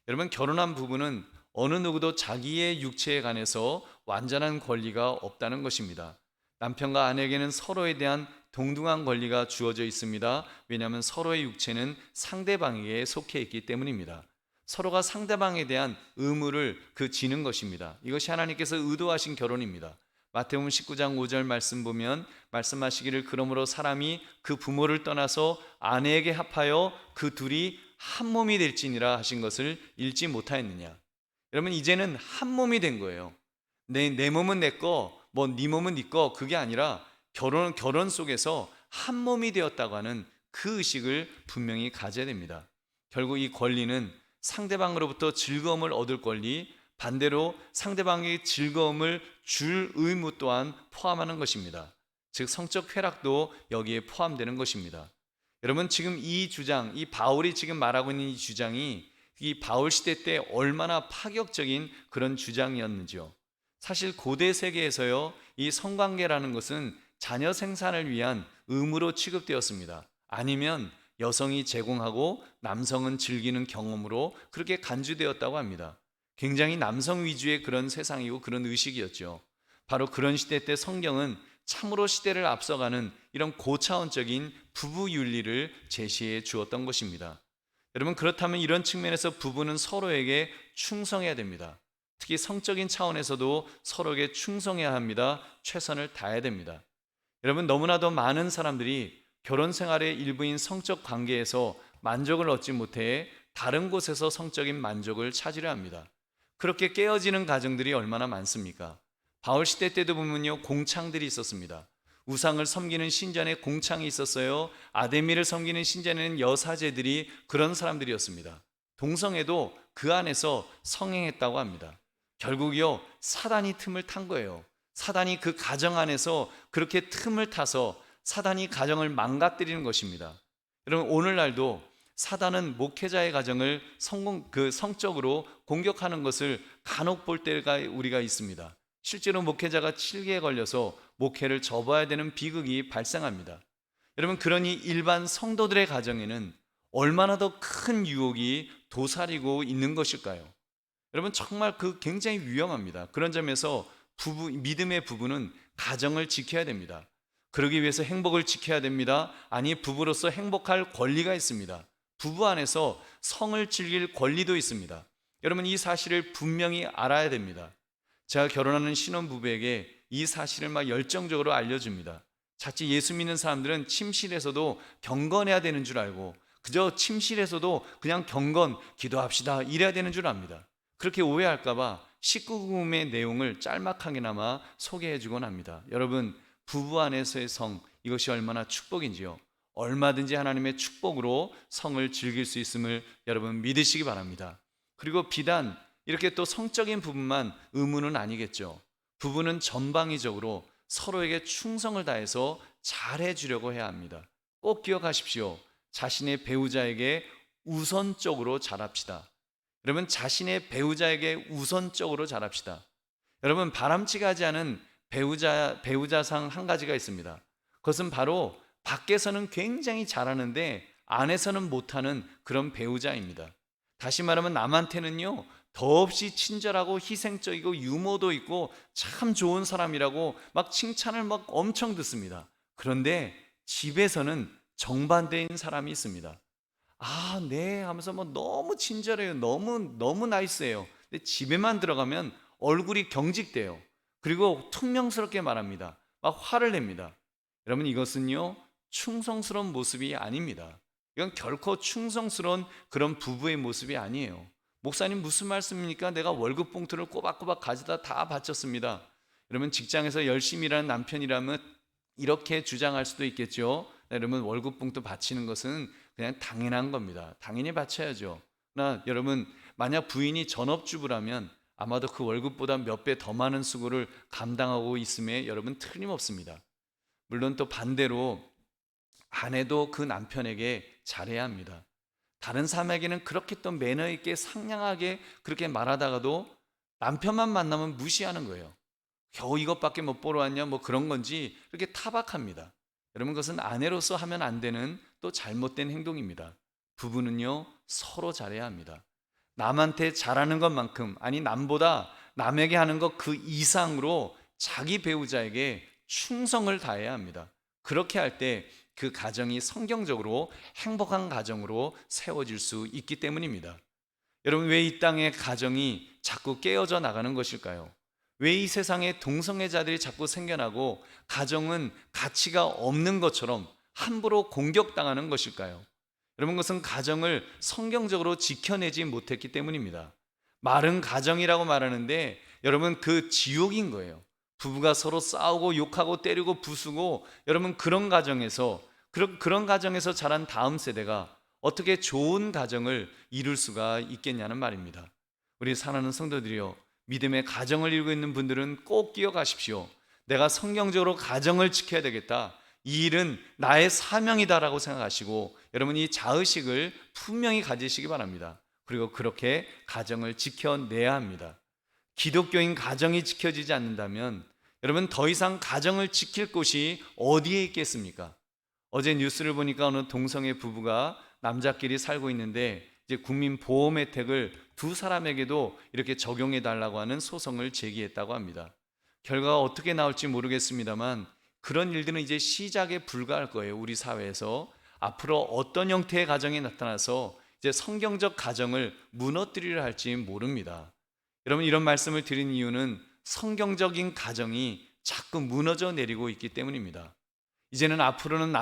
여러분, 결혼한 부부는 어느 누구도 자기의 육체에 관해서 완전한 권리가 없다는 것입니다. 남편과 아내에게는 서로에 대한 동등한 권리가 주어져 있습니다. 왜냐하면 서로의 육체는 상대방에게 속해 있기 때문입니다. 서로가 상대방에 대한 의무를 지는 것입니다. 이것이 하나님께서 의도하신 결혼입니다. 마태복음 19장 5절 말씀 보면 말씀하시기를 그러므로 사람이 그 부모를 떠나서 아내에게 합하여 그 둘이 한 몸이 될지니라 하신 것을 읽지 못하였느냐. 여러분, 이제는 한 몸이 된 거예요. 내 몸은 내 거, 뭐 네 몸은 네 거, 그게 아니라 결혼 속에서 한 몸이 되었다고 하는 그 의식을 분명히 가져야 됩니다. 결국 이 권리는 상대방으로부터 즐거움을 얻을 권리, 반대로 상대방에게 즐거움을 줄 의무 또한 포함하는 것입니다. 즉 성적 쾌락도 여기에 포함되는 것입니다. 여러분, 지금 이 주장, 이 바울이 지금 말하고 있는 이 주장이 이 바울 시대 때 얼마나 파격적인 그런 주장이었는지요. 사실 고대 세계에서요, 이 성관계라는 것은 자녀 생산을 위한 의무로 취급되었습니다. 아니면 여성이 제공하고 남성은 즐기는 경험으로 그렇게 간주되었다고 합니다. 굉장히 남성 위주의 그런 세상이고 그런 의식이었죠. 바로 그런 시대 때 성경은 참으로 시대를 앞서가는 이런 고차원적인 부부 윤리를 제시해 주었던 것입니다. 여러분, 그렇다면 이런 측면에서 부부는 서로에게 충성해야 됩니다. 특히 성적인 차원에서도 서로에게 충성해야 합니다. 최선을 다해야 됩니다. 여러분, 너무나도 많은 사람들이 결혼 생활의 일부인 성적 관계에서 만족을 얻지 못해 다른 곳에서 성적인 만족을 찾으려 합니다. 그렇게 깨어지는 가정들이 얼마나 많습니까? 바울 시대 때도 보면요, 공창들이 있었습니다. 우상을 섬기는 신전에 공창이 있었어요. 아데미를 섬기는 신전에는 여사제들이 그런 사람들이었습니다. 동성애도 그 안에서 성행했다고 합니다. 결국요, 사단이 틈을 탄 거예요. 사단이 그 가정 안에서 그렇게 틈을 타서 사단이 가정을 망가뜨리는 것입니다. 여러분, 오늘날도 사단은 목회자의 가정을 성적으로 공격하는 것을 간혹 볼 때가 우리가 있습니다. 실제로 목회자가 칠기에 걸려서 목회를 접어야 되는 비극이 발생합니다. 여러분, 그러니 일반 성도들의 가정에는 얼마나 더 큰 유혹이 도사리고 있는 것일까요? 여러분, 정말 굉장히 위험합니다. 그런 점에서 믿음의 부부는 가정을 지켜야 됩니다. 그러기 위해서 행복을 지켜야 됩니다. 아니, 부부로서 행복할 권리가 있습니다. 부부 안에서 성을 즐길 권리도 있습니다. 여러분, 이 사실을 분명히 알아야 됩니다. 제가 결혼하는 신혼부부에게 이 사실을 막 열정적으로 알려줍니다. 자칫 예수 믿는 사람들은 침실에서도 경건해야 되는 줄 알고 그저 침실에서도 그냥 경건, 기도합시다 이래야 되는 줄 압니다. 그렇게 오해할까봐 19금의 내용을 짤막하게나마 소개해주곤 합니다. 여러분, 부부 안에서의 성, 이것이 얼마나 축복인지요. 얼마든지 하나님의 축복으로 성을 즐길 수 있음을 여러분 믿으시기 바랍니다. 그리고 비단 이렇게 또 성적인 부분만 의무는 아니겠죠. 부부는 전방위적으로 서로에게 충성을 다해서 잘해주려고 해야 합니다. 꼭 기억하십시오. 자신의 배우자에게 우선적으로 잘합시다. 여러분, 자신의 배우자에게 우선적으로 잘합시다. 여러분, 바람직하지 않은 배우자상 한 가지가 있습니다. 그것은 바로 밖에서는 굉장히 잘하는데 안에서는 못하는 그런 배우자입니다. 다시 말하면 남한테는요, 더없이 친절하고 희생적이고 유머도 있고 참 좋은 사람이라고 막 칭찬을 막 엄청 듣습니다. 그런데 집에서는 정반대인 사람이 있습니다. 아, 네 하면서 뭐 너무 친절해요. 너무 나이스해요. 근데 집에만 들어가면 얼굴이 경직돼요. 그리고 퉁명스럽게 말합니다. 막 화를 냅니다. 여러분, 이것은요, 충성스러운 모습이 아닙니다. 이건 결코 충성스러운 그런 부부의 모습이 아니에요. 목사님 무슨 말씀입니까? 내가 월급 봉투를 꼬박꼬박 가져다 다 바쳤습니다. 여러분, 직장에서 열심히 일하는 남편이라면 이렇게 주장할 수도 있겠죠. 여러분, 월급 봉투 바치는 것은 그냥 당연한 겁니다. 당연히 바쳐야죠. 그러나 여러분, 만약 부인이 전업주부라면 아마도 그 월급보다 몇 배 더 많은 수고를 감당하고 있음에 여러분 틀림없습니다. 물론 또 반대로 아내도 그 남편에게 잘해야 합니다. 다른 사람에게는 그렇게 또 매너 있게 상냥하게 그렇게 말하다가도 남편만 만나면 무시하는 거예요. 겨우 이것밖에 못 보러 왔냐 뭐 그런 건지 그렇게 타박합니다. 여러분, 그것은 아내로서 하면 안 되는 또 잘못된 행동입니다. 부부는요, 서로 잘해야 합니다. 남한테 잘하는 것만큼, 아니 남보다 남에게 하는 것 그 이상으로 자기 배우자에게 충성을 다해야 합니다. 그렇게 할 때 그 가정이 성경적으로 행복한 가정으로 세워질 수 있기 때문입니다. 여러분, 왜 이 땅의 가정이 자꾸 깨어져 나가는 것일까요? 왜 이 세상에 동성애자들이 자꾸 생겨나고 가정은 가치가 없는 것처럼 함부로 공격당하는 것일까요? 여러분, 그것은 가정을 성경적으로 지켜내지 못했기 때문입니다. 말은 가정이라고 말하는데 여러분, 그 지옥인 거예요. 부부가 서로 싸우고 욕하고 때리고 부수고, 여러분, 그런 가정에서 자란 다음 세대가 어떻게 좋은 가정을 이룰 수가 있겠냐는 말입니다. 우리 사랑하는 성도들이요, 믿음의 가정을 이루고 있는 분들은 꼭 기억하십시오. 내가 성경적으로 가정을 지켜야 되겠다, 이 일은 나의 사명이다라고 생각하시고 여러분, 이 자의식을 분명히 가지시기 바랍니다. 그리고 그렇게 가정을 지켜내야 합니다. 기독교인 가정이 지켜지지 않는다면 여러분, 더 이상 가정을 지킬 곳이 어디에 있겠습니까? 어제 뉴스를 보니까 어느 동성애 부부가 남자끼리 살고 있는데 이제 국민보험 혜택을 두 사람에게도 이렇게 적용해 달라고 하는 소송을 제기했다고 합니다. 결과가 어떻게 나올지 모르겠습니다만 그런 일들은 이제 시작에 불과할 거예요. 우리 사회에서 앞으로 어떤 형태의 가정이 나타나서 이제 성경적 가정을 무너뜨리려 할지 모릅니다. 여러분, 이런 말씀을 드린 이유는 성경적인 가정이 자꾸 무너져 내리고 있기 때문입니다. 이제는 앞으로는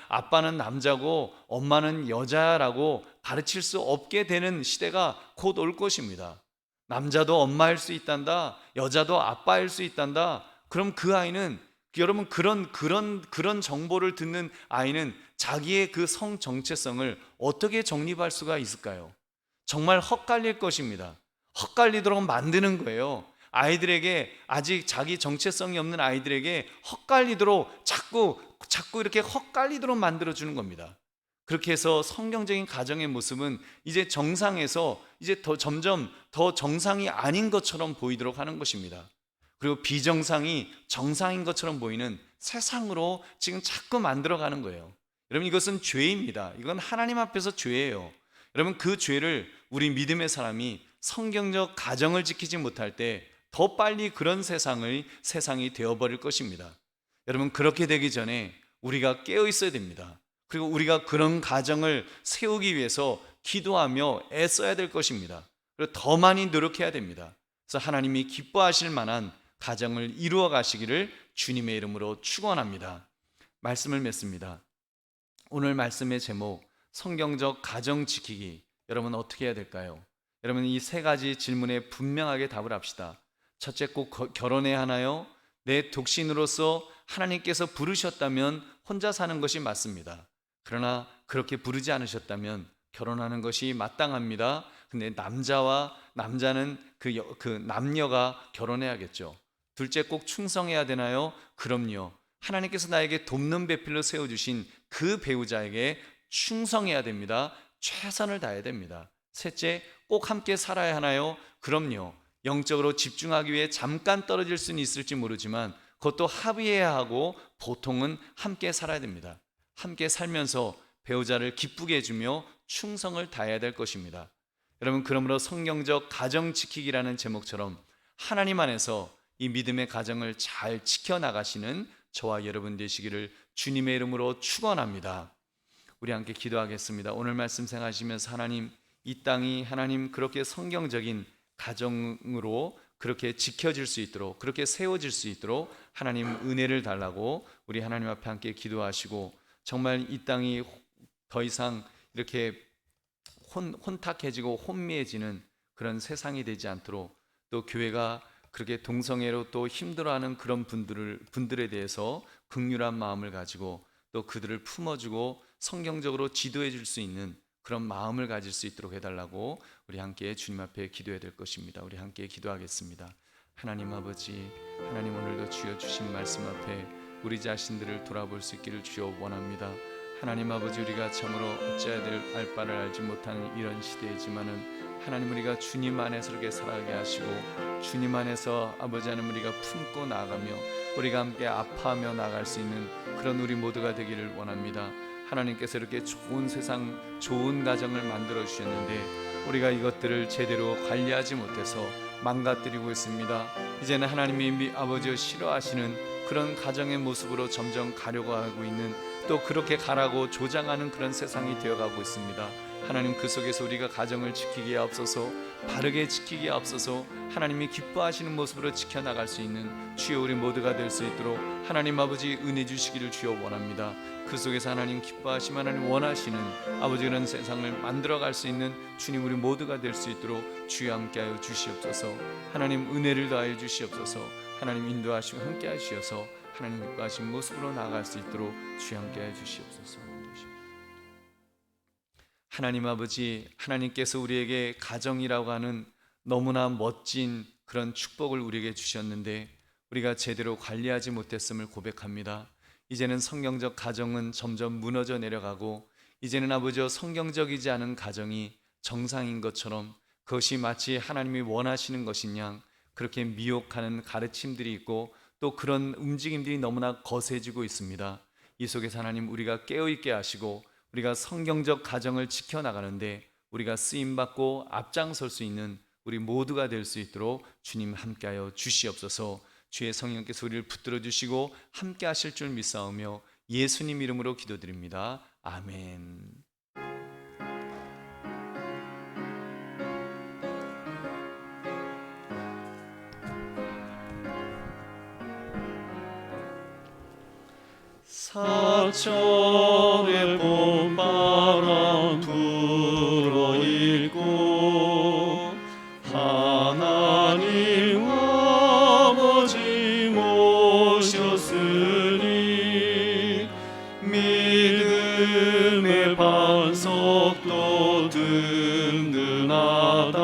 아빠는 남자고 엄마는 여자라고 가르칠 수 없게 되는 시대가 곧 올 것입니다. 남자도 엄마일 수 있단다, 여자도 아빠일 수 있단다. 그럼 그 아이는, 여러분, 그런 정보를 듣는 아이는 자기의 그 성 정체성을 어떻게 정립할 수가 있을까요? 정말 헛갈릴 것입니다. 헛갈리도록 만드는 거예요. 아이들에게, 아직 자기 정체성이 없는 아이들에게 헛갈리도록 자꾸 이렇게 헛갈리도록 만들어주는 겁니다. 그렇게 해서 성경적인 가정의 모습은 이제 정상에서 이제 점점 더 정상이 아닌 것처럼 보이도록 하는 것입니다. 그리고 비정상이 정상인 것처럼 보이는 세상으로 지금 자꾸 만들어가는 거예요. 여러분, 이것은 죄입니다. 이건 하나님 앞에서 죄예요. 여러분, 그 죄를 우리 믿음의 사람이 성경적 가정을 지키지 못할 때 더 빨리 그런 세상이 되어버릴 것입니다. 여러분, 그렇게 되기 전에 우리가 깨어 있어야 됩니다. 그리고 우리가 그런 가정을 세우기 위해서 기도하며 애써야 될 것입니다. 그리고 더 많이 노력해야 됩니다. 그래서 하나님이 기뻐하실 만한 가정을 이루어 가시기를 주님의 이름으로 축원합니다. 말씀을 맺습니다. 오늘 말씀의 제목, 성경적 가정 지키기. 여러분, 어떻게 해야 될까요? 여러분, 이 세 가지 질문에 분명하게 답을 합시다. 첫째, 꼭 결혼해야 하나요? 내 독신으로서 하나님께서 부르셨다면 혼자 사는 것이 맞습니다. 그러나 그렇게 부르지 않으셨다면 결혼하는 것이 마땅합니다. 근데 남자는 그 남녀가 결혼해야겠죠. 둘째, 꼭 충성해야 되나요? 그럼요. 하나님께서 나에게 돕는 배필로 세워주신 그 배우자에게 충성해야 됩니다. 최선을 다해야 됩니다. 셋째, 꼭 함께 살아야 하나요? 그럼요. 영적으로 집중하기 위해 잠깐 떨어질 수는 있을지 모르지만 그것도 합의해야 하고 보통은 함께 살아야 됩니다. 함께 살면서 배우자를 기쁘게 해주며 충성을 다해야 될 것입니다. 여러분, 그러므로 성경적 가정 지키기라는 제목처럼 하나님 안에서 이 믿음의 가정을 잘 지켜나가시는 저와 여러분 되시기를 주님의 이름으로 축원합니다. 우리 함께 기도하겠습니다. 오늘 말씀 생각하시면서 하나님, 이 땅이 하나님 그렇게 성경적인 가정으로 그렇게 지켜질 수 있도록, 그렇게 세워질 수 있도록 하나님 은혜를 달라고 우리 하나님 앞에 함께 기도하시고, 정말 이 땅이 더 이상 이렇게 혼탁해지고 혼미해지는 그런 세상이 되지 않도록, 또 교회가 그렇게 동성애로 또 힘들어하는 그런 분들에 대해서 긍휼한 마음을 가지고 또 그들을 품어주고 성경적으로 지도해 줄 수 있는 그런 마음을 가질 수 있도록 해달라고 우리 함께 주님 앞에 기도해야 될 것입니다. 우리 함께 기도하겠습니다. 하나님 아버지, 하나님 오늘도 주여 주신 말씀 앞에 우리 자신들을 돌아볼 수 있기를 주여 원합니다. 하나님 아버지, 우리가 참으로 어찌해야 될 알 바를 알지 못하는 이런 시대이지만은 하나님, 우리가 주님 안에서 이렇게 살아가게 하시고 주님 안에서 아버지 하나님 우리가 품고 나가며 우리가 함께 아파하며 나갈 수 있는 그런 우리 모두가 되기를 원합니다. 하나님께서 이렇게 좋은 세상, 좋은 가정을 만들어 주셨는데 우리가 이것들을 제대로 관리하지 못해서 망가뜨리고 있습니다. 이제는 하나님이 아버지가 싫어하시는 그런 가정의 모습으로 점점 가려고 하고 있는, 또 그렇게 가라고 조장하는 그런 세상이 되어가고 있습니다. 하나님, 그 속에서 우리가 가정을 지키기에 앞서서, 바르게 지키기에 앞서서 하나님이 기뻐하시는 모습으로 지켜나갈 수 있는 주여 우리 모두가 될 수 있도록 하나님 아버지 은혜 주시기를 주여 원합니다. 그 속에서 하나님 기뻐하시면 하나님 원하시는 아버지 그런 세상을 만들어갈 수 있는 주님 우리 모두가 될 수 있도록 주여 함께하여 주시옵소서. 하나님 은혜를 더하여 주시옵소서. 하나님 인도하시고 함께하여 주셔서 하나님 기뻐하신 모습으로 나아갈 수 있도록 주여 함께하여 주시옵소서. 하나님 아버지, 하나님께서 우리에게 가정이라고 하는 너무나 멋진 그런 축복을 우리에게 주셨는데 우리가 제대로 관리하지 못했음을 고백합니다. 이제는 성경적 가정은 점점 무너져 내려가고, 이제는 아버지여 성경적이지 않은 가정이 정상인 것처럼 그것이 마치 하나님이 원하시는 것인 양 그렇게 미혹하는 가르침들이 있고, 또 그런 움직임들이 너무나 거세지고 있습니다. 이 속에서 하나님 우리가 깨어있게 하시고 우리가 성경적 가정을 지켜나가는데 우리가 쓰임받고 앞장설 수 있는 우리 모두가 될 수 있도록 주님 함께하여 주시옵소서. 주의 성령께서 우리를 붙들어 주시고 함께 하실 줄 믿사오며 예수님 이름으로 기도드립니다. 아멘. 사철의 봄바람 불어일고 하나님 아버지 모셨으니 믿음의 반석도 든든하다.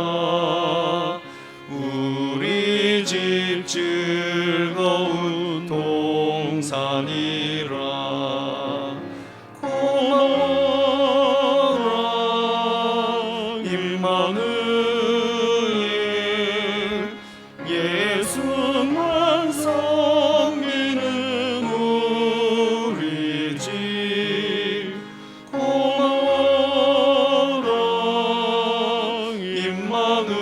우리 집 즐거운 동산이라. 고마워라 임마누엘, 예수만 섬기는 우리 집. 고마워라 임마누엘,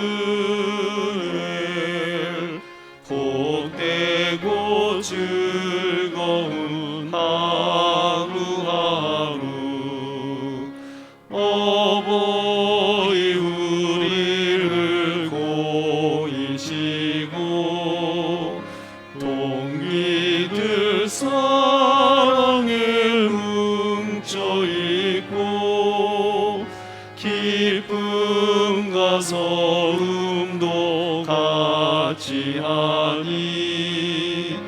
복되고 즐거운 하루하루. 어버이 우리를 고이시고 동이들 사랑에 뭉쳐있고 기쁨과 서름도 같이 하니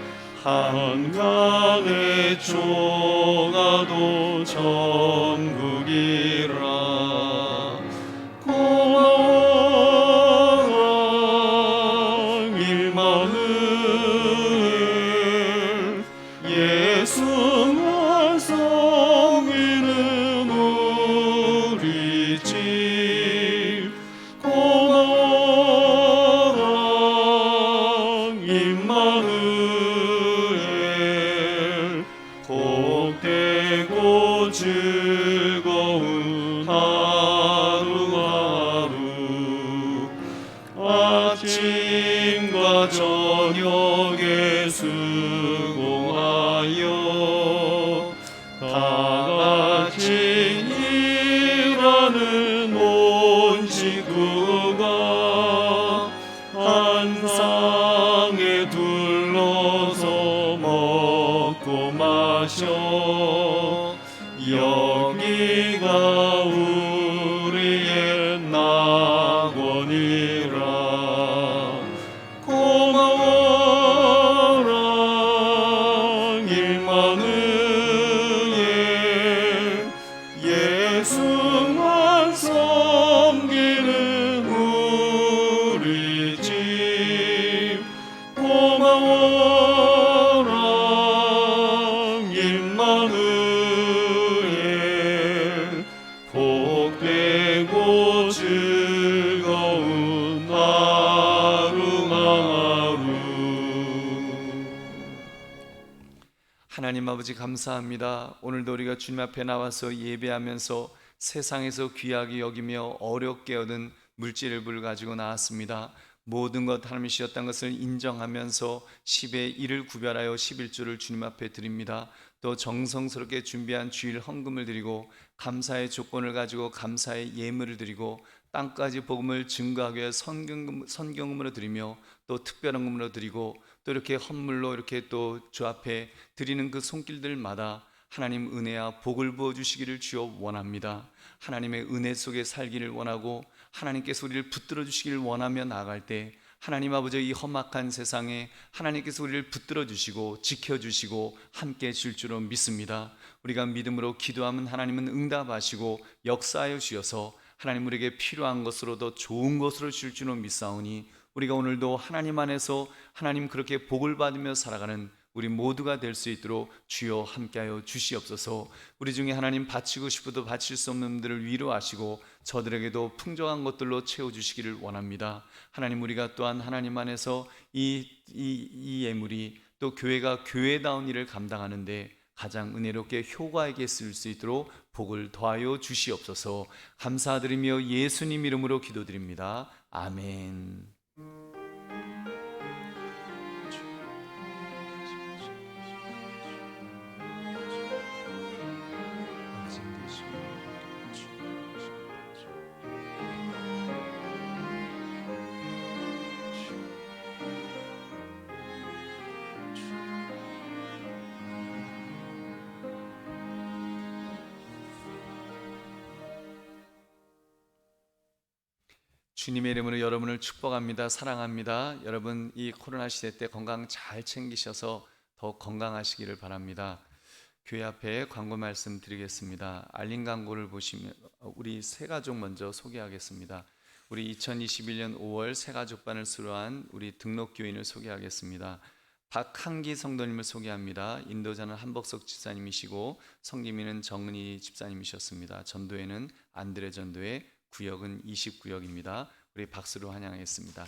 한강의 초가도 천국이라. 고마워라 임마누엘, 예수만 섬기는 우리 집. 고마워라 임마누엘, 복되고 즐거운 하루하루. 아침과 저녁에 수고하여 다같이 일하는 온 식구가 한 상에 둘러서 먹고 마셔. 여기가 우리의 낙원이라. 고마워라 임마누엘, 예수만 섬기는 우리 집. 고마워라 하나님 아버지 감사합니다. 오늘도 우리가 주님 앞에 나와서 예배하면서 세상에서 귀하게 여기며 어렵게 얻은 물질을 가지고 나왔습니다. 모든 것 하나님이 주셨다는 것을 인정하면서 10의 1을 구별하여 11조를 주님 앞에 드립니다. 또 정성스럽게 준비한 주일 헌금을 드리고 감사의 조건을 가지고 감사의 예물을 드리고 땅까지 복음을 증거하기 위해 선경금으로 드리며 또 특별한 금으로 드리고 또 이렇게 헌물로 이렇게 또 주 앞에 드리는 그 손길들마다 하나님 은혜와 복을 부어주시기를 주여 원합니다. 하나님의 은혜 속에 살기를 원하고 하나님께서 우리를 붙들어 주시기를 원하며 나아갈 때 하나님 아버지 이 험악한 세상에 하나님께서 우리를 붙들어 주시고 지켜주시고 함께 해줄 줄로 믿습니다. 우리가 믿음으로 기도하면 하나님은 응답하시고 역사하여 주셔서 하나님 우리에게 필요한 것으로 더 좋은 것으로 주실 줄로 믿사오니 우리가 오늘도 하나님 안에서 하나님 그렇게 복을 받으며 살아가는 우리 모두가 될 수 있도록 주여 함께하여 주시옵소서. 우리 중에 하나님 바치고 싶어도 바칠 수 없는 분들을 위로하시고 저들에게도 풍족한 것들로 채워주시기를 원합니다. 하나님 우리가 또한 하나님 안에서 이 예물이 또 교회가 교회다운 일을 감당하는데 가장 은혜롭게 효과 있게 쓸 수 있도록 복을 더하여 주시옵소서. 감사드리며 예수님 이름으로 기도드립니다. 아멘. 주님의 이름으로 여러분을 축복합니다. 사랑합니다. 여러분 이 코로나 시대 때 건강 잘 챙기셔서 더 건강하시기를 바랍니다. 교회 앞에 광고 말씀 드리겠습니다. 알림 광고를 보시면 우리 새 가족 먼저 소개하겠습니다. 우리 2021년 5월 새 가족반을 수료한 우리 등록교인을 소개하겠습니다. 박한기 성도님을 소개합니다. 인도자는 한복석 집사님이시고 성김이는 정은희 집사님이셨습니다. 전도회는 안드레 전도회, 구역은 29역입니다. 우리 박수로 환영하겠습니다.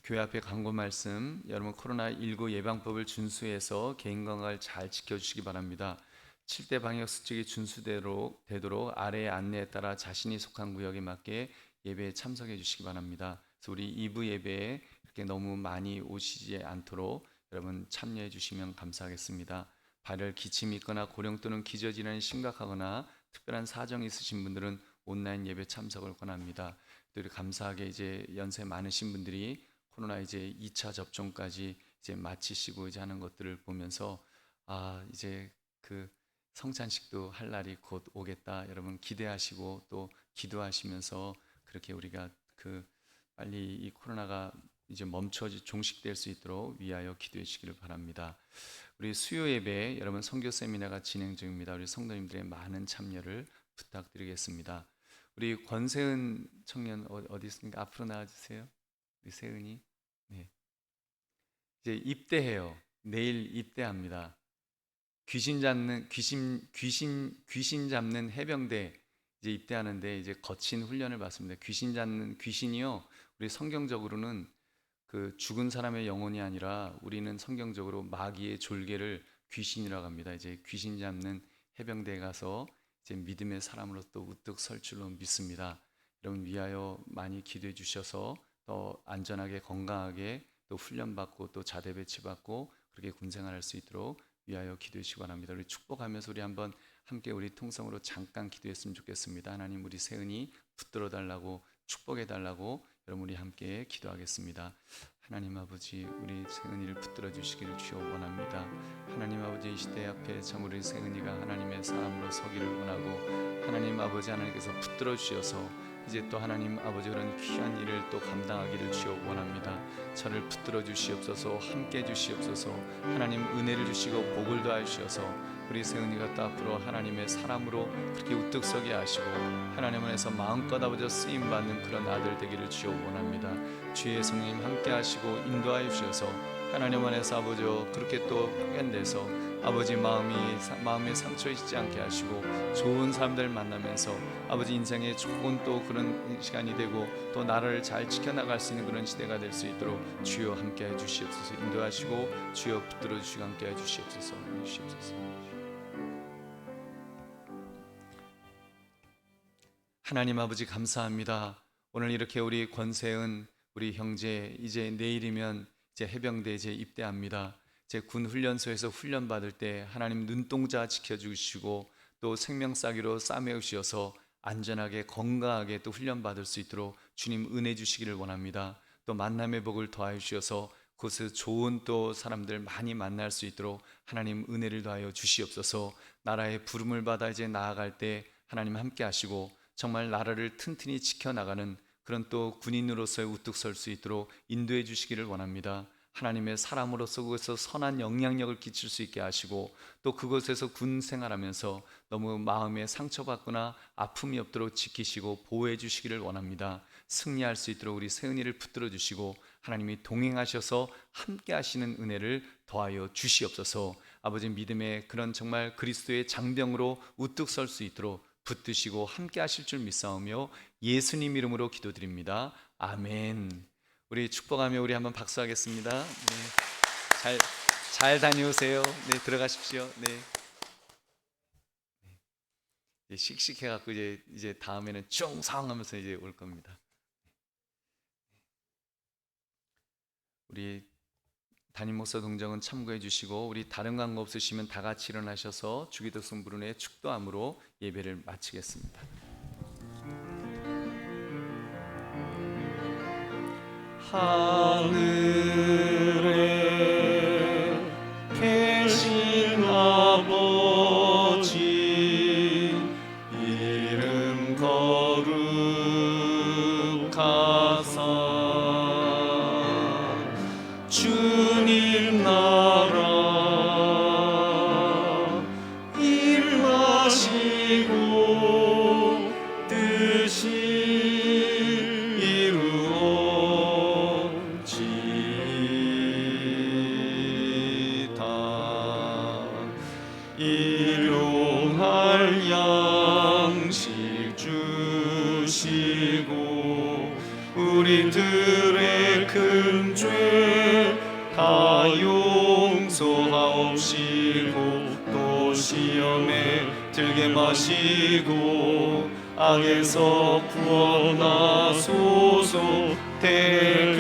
교회 앞에 광고 말씀, 여러분 코로나19 예방법을 준수해서 개인 건강을 잘 지켜주시기 바랍니다. 7대 방역 수칙이 준수되도록 아래의 안내에 따라 자신이 속한 구역에 맞게 예배에 참석해 주시기 바랍니다. 그래서 우리 2부 예배에 이렇게 너무 많이 오시지 않도록 여러분 참여해 주시면 감사하겠습니다. 발열 기침이 있거나 고령 또는 기저질환이 심각하거나 특별한 사정이 있으신 분들은 온라인 예배 참석을 권합니다. 또 우리 감사하게 이제 연세 많으신 분들이 코로나 이제 2차 접종까지 이제 마치시고 이제 하는 것들을 보면서 이제 그 성찬식도 할 날이 곧 오겠다. 여러분 기대하시고 또 기도하시면서 그렇게 우리가 그 빨리 이 코로나가 이제 종식될 수 있도록 위하여 기도해 주시기를 바랍니다. 우리 수요 예배 여러분 선교 세미나가 진행 중입니다. 우리 성도님들의 많은 참여를 부탁드리겠습니다. 우리 권세은 청년 어디 있습니까? 앞으로 나와주세요. 우리 세은이 네. 이제 입대해요. 내일 입대합니다. 귀신 잡는 해병대 이제 입대하는데 이제 거친 훈련을 받습니다. 귀신이요. 우리 성경적으로는 그 죽은 사람의 영혼이 아니라 우리는 성경적으로 마귀의 졸개를 귀신이라고 합니다. 이제 귀신 잡는 해병대에 가서 이제 믿음의 사람으로 또 우뚝 설 줄로 믿습니다. 여러분 위하여 많이 기도해 주셔서 더 안전하게 건강하게 또 훈련받고 또 자대 배치받고 그렇게 군생활할 수 있도록 위하여 기도해 주시기 바랍니다. 우리 축복하면서 우리 한번 함께 우리 통성으로 잠깐 기도했으면 좋겠습니다. 하나님 우리 세은이 붙들어 달라고 축복해 달라고 여러분 우리 함께 기도하겠습니다. 하나님 아버지 우리 세은이를 붙들어 주시기를 주여 원합니다. 하나님 아버지 이 시대 앞에 참 우리 세은이가 하나님의 사람으로 서기를 원하고 하나님 아버지 하나님께서 붙들어 주셔서 이제 또 하나님 아버지 그런 귀한 일을 또 감당하기를 주여 원합니다. 저를 붙들어 주시옵소서. 함께 해 주시옵소서. 하나님 은혜를 주시고 복을 더하여 주셔서 우리 세은이가 또 앞으로 하나님의 사람으로 그렇게 우뚝 서게 하시고 하나님 안에서 마음껏 아버지 쓰임 받는 그런 아들 되기를 주여 원합니다. 주의 성령님 함께 하시고 인도하여 주셔서 하나님 안에서 아버지 그렇게 또 파견돼서 아버지 마음에 상처 있지 않게 하시고 좋은 사람들 만나면서 아버지 인생에 좋은 또 그런 시간이 되고 또 나라를 잘 지켜나갈 수 있는 그런 시대가 될 수 있도록 주여 함께해 주시옵소서. 인도하시고 주여 붙들어 주시고 함께해 주시옵소서. 하나님 아버지 감사합니다. 오늘 이렇게 우리 권세은 우리 형제 이제 내일이면 이제 해병대 이제 입대합니다. 제 군 훈련소에서 훈련 받을 때 하나님 눈동자 지켜주시고 또 생명싸기로 싸매우시어서 안전하게 건강하게 또 훈련 받을 수 있도록 주님 은혜 주시기를 원합니다. 또 만남의 복을 더하여 주셔서 그곳에서 좋은 또 사람들 많이 만날 수 있도록 하나님 은혜를 더하여 주시옵소서. 나라의 부름을 받아 이제 나아갈 때 하나님 함께 하시고 정말 나라를 튼튼히 지켜나가는 그런 또 군인으로서의 우뚝 설 수 있도록 인도해 주시기를 원합니다. 하나님의 사람으로서 그곳에서 선한 영향력을 끼칠 수 있게 하시고 또 그곳에서 군 생활하면서 너무 마음에 상처받거나 아픔이 없도록 지키시고 보호해 주시기를 원합니다. 승리할 수 있도록 우리 세은이를 붙들어 주시고 하나님이 동행하셔서 함께 하시는 은혜를 더하여 주시옵소서. 아버지 믿음의 그런 정말 그리스도의 장병으로 우뚝 설 수 있도록 붙드시고 함께 하실 줄 믿사오며 예수님 이름으로 기도드립니다. 아멘. 우리 축복하며 우리 한번 박수하겠습니다. 네. 잘 다녀오세요. 네, 들어가십시오. 네. 네. 씩씩해갖고 이제 다음에는 쫑상하면서 이제 올 겁니다. 우리 담임 목사 동정은 참고해 주시고 우리 다른 광고 없으시면 다 같이 일어나셔서 주기도성 부른의 축도함으로 예배를 마치겠습니다. 하늘에 계신 아버지 이름 거룩하사 주님 나라 일하시고 뜻이 일용할 양식 주시고 우리들의 큰 죄 다 용서하옵시고 또 시험에 들게 마시고 악에서 구원하소서. 대개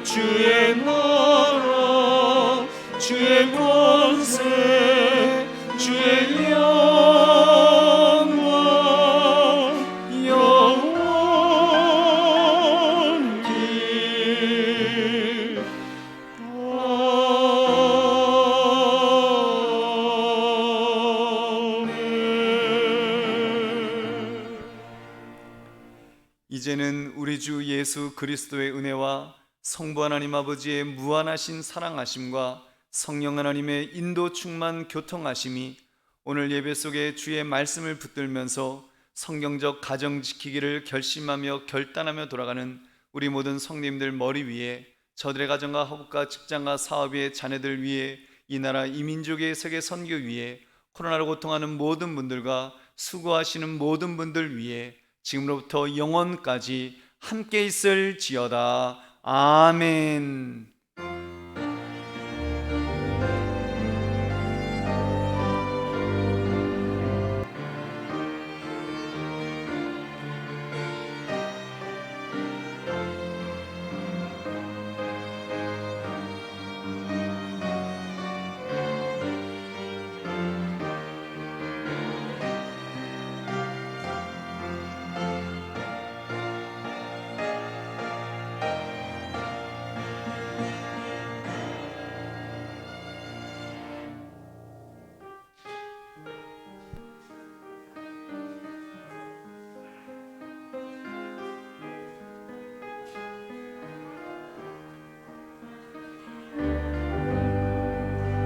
주의 나라 주의 권세 주의 영광 영원히 아멘. 이제는 우리 주 예수 그리스도의 은혜와 성부 하나님 아버지의 무한하신 사랑하심과 성령 하나님의 인도 충만 교통하심이 오늘 예배 속에 주의 말씀을 붙들면서 성경적 가정 지키기를 결심하며 결단하며 돌아가는 우리 모든 성도님들 머리 위에, 저들의 가정과 허업과 직장과 사업의 자녀들 위에, 이 나라 이 민족의 세계 선교 위에, 코로나로 고통하는 모든 분들과 수고하시는 모든 분들 위에 지금로부터 영원까지 함께 있을지어다. 아멘.